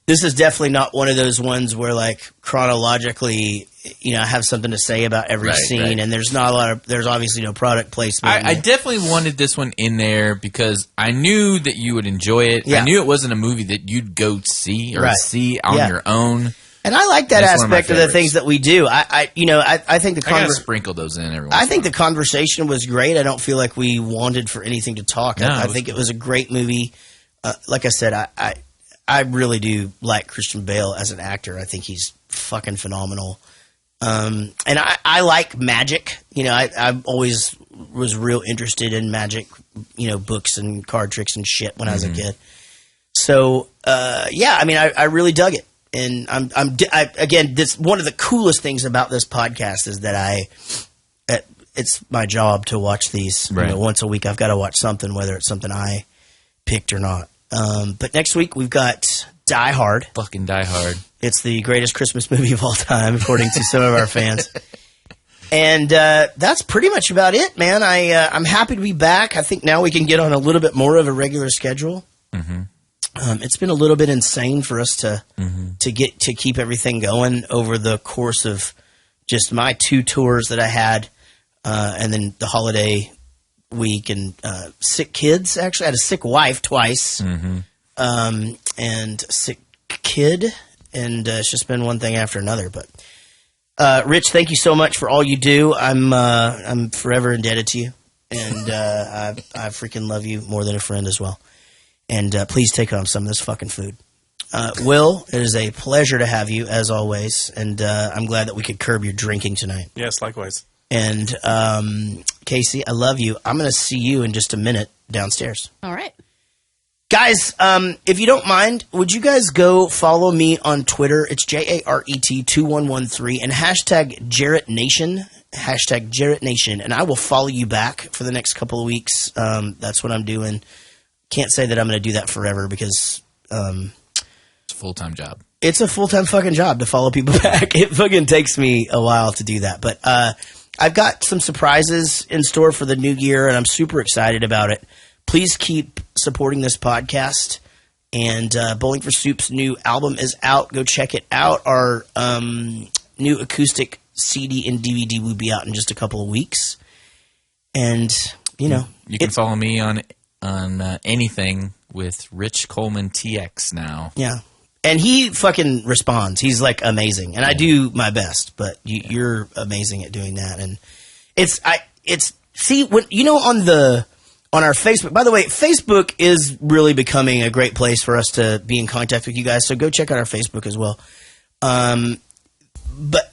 this is definitely not one of those ones where, like, chronologically, I have something to say about every scene, and there's obviously no product placement. I definitely wanted this one in there because I knew that you would enjoy it. Yeah. I knew it wasn't a movie that you'd go see or see on your own. And I like that aspect of the things that we do. I think I gotta sprinkle those in every once I think the conversation was great. I don't feel like we wanted for anything to talk. No, I think it was a great movie. Like I said, I really do like Christian Bale as an actor. I think he's fucking phenomenal. And I like magic. I always was real interested in magic, books and card tricks and shit when I was a kid. So, I really dug it. And again, this one of the coolest things about this podcast is that it's my job to watch these. Once a week, I've got to watch something, whether it's something I picked or not. But next week we've got Die Hard. Fucking Die Hard. It's the greatest Christmas movie of all time, according to some of our fans. And that's pretty much about it, man. I'm happy to be back. I think now we can get on a little bit more of a regular schedule. Mm-hmm. It's been a little bit insane for us to keep everything going over the course of just my 2 tours that I had, and then the holiday week and sick kids. Actually, I had a sick wife twice, and a sick kid, and it's just been one thing after another. But Rich, thank you so much for all you do. I'm forever indebted to you, and I freaking love you more than a friend as well. And please take on some of this fucking food. Will, it is a pleasure to have you, as always. And I'm glad that we could curb your drinking tonight. Yes, likewise. And Casey, I love you. I'm going to see you in just a minute downstairs. All right. Guys, if you don't mind, would you guys go follow me on Twitter? It's JARET2113 and hashtag Jaret Nation. Hashtag Jaret Nation. And I will follow you back for the next couple of weeks. That's what I'm doing. Can't say that I'm going to do that forever because it's a full-time job. It's a full-time fucking job to follow people back. It fucking takes me a while to do that. But I've got some surprises in store for the new year, and I'm super excited about it. Please keep supporting this podcast. And Bowling for Soup's new album is out. Go check it out. Our new acoustic CD and DVD will be out in just a couple of weeks. And, you can follow me on anything with Rich Coleman TX now. Yeah. And he fucking responds. He's like amazing. And I do my best, but you're amazing at doing that. And on our Facebook, by the way, Facebook is really becoming a great place for us to be in contact with you guys. So go check out our Facebook as well. But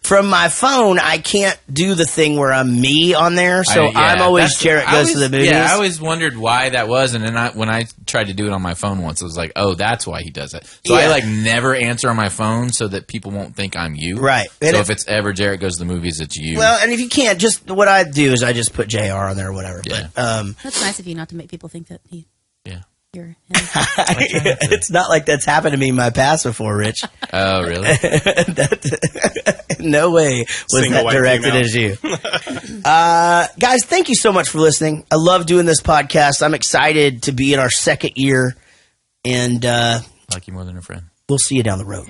from my phone, I can't do the thing where I'm me on there. So I'm always Jaret Goes to the Movies. Yeah, I always wondered why that was. And then when I tried to do it on my phone once, I was like, oh, that's why he does it. So I never answer on my phone so that people won't think I'm you. Right. So if it's ever Jaret Goes to the Movies, it's you. Well, and if you can't, just what I do is I just put JR on there or whatever. Yeah. But, that's nice of you not to make people think that you're him. It's not like that's happened to me in my past before, Rich. Oh, really? No way was that directed as you. Guys, thank you so much for listening. I love doing this podcast. I'm excited to be in our second year. And like you more than a friend. We'll see you down the road.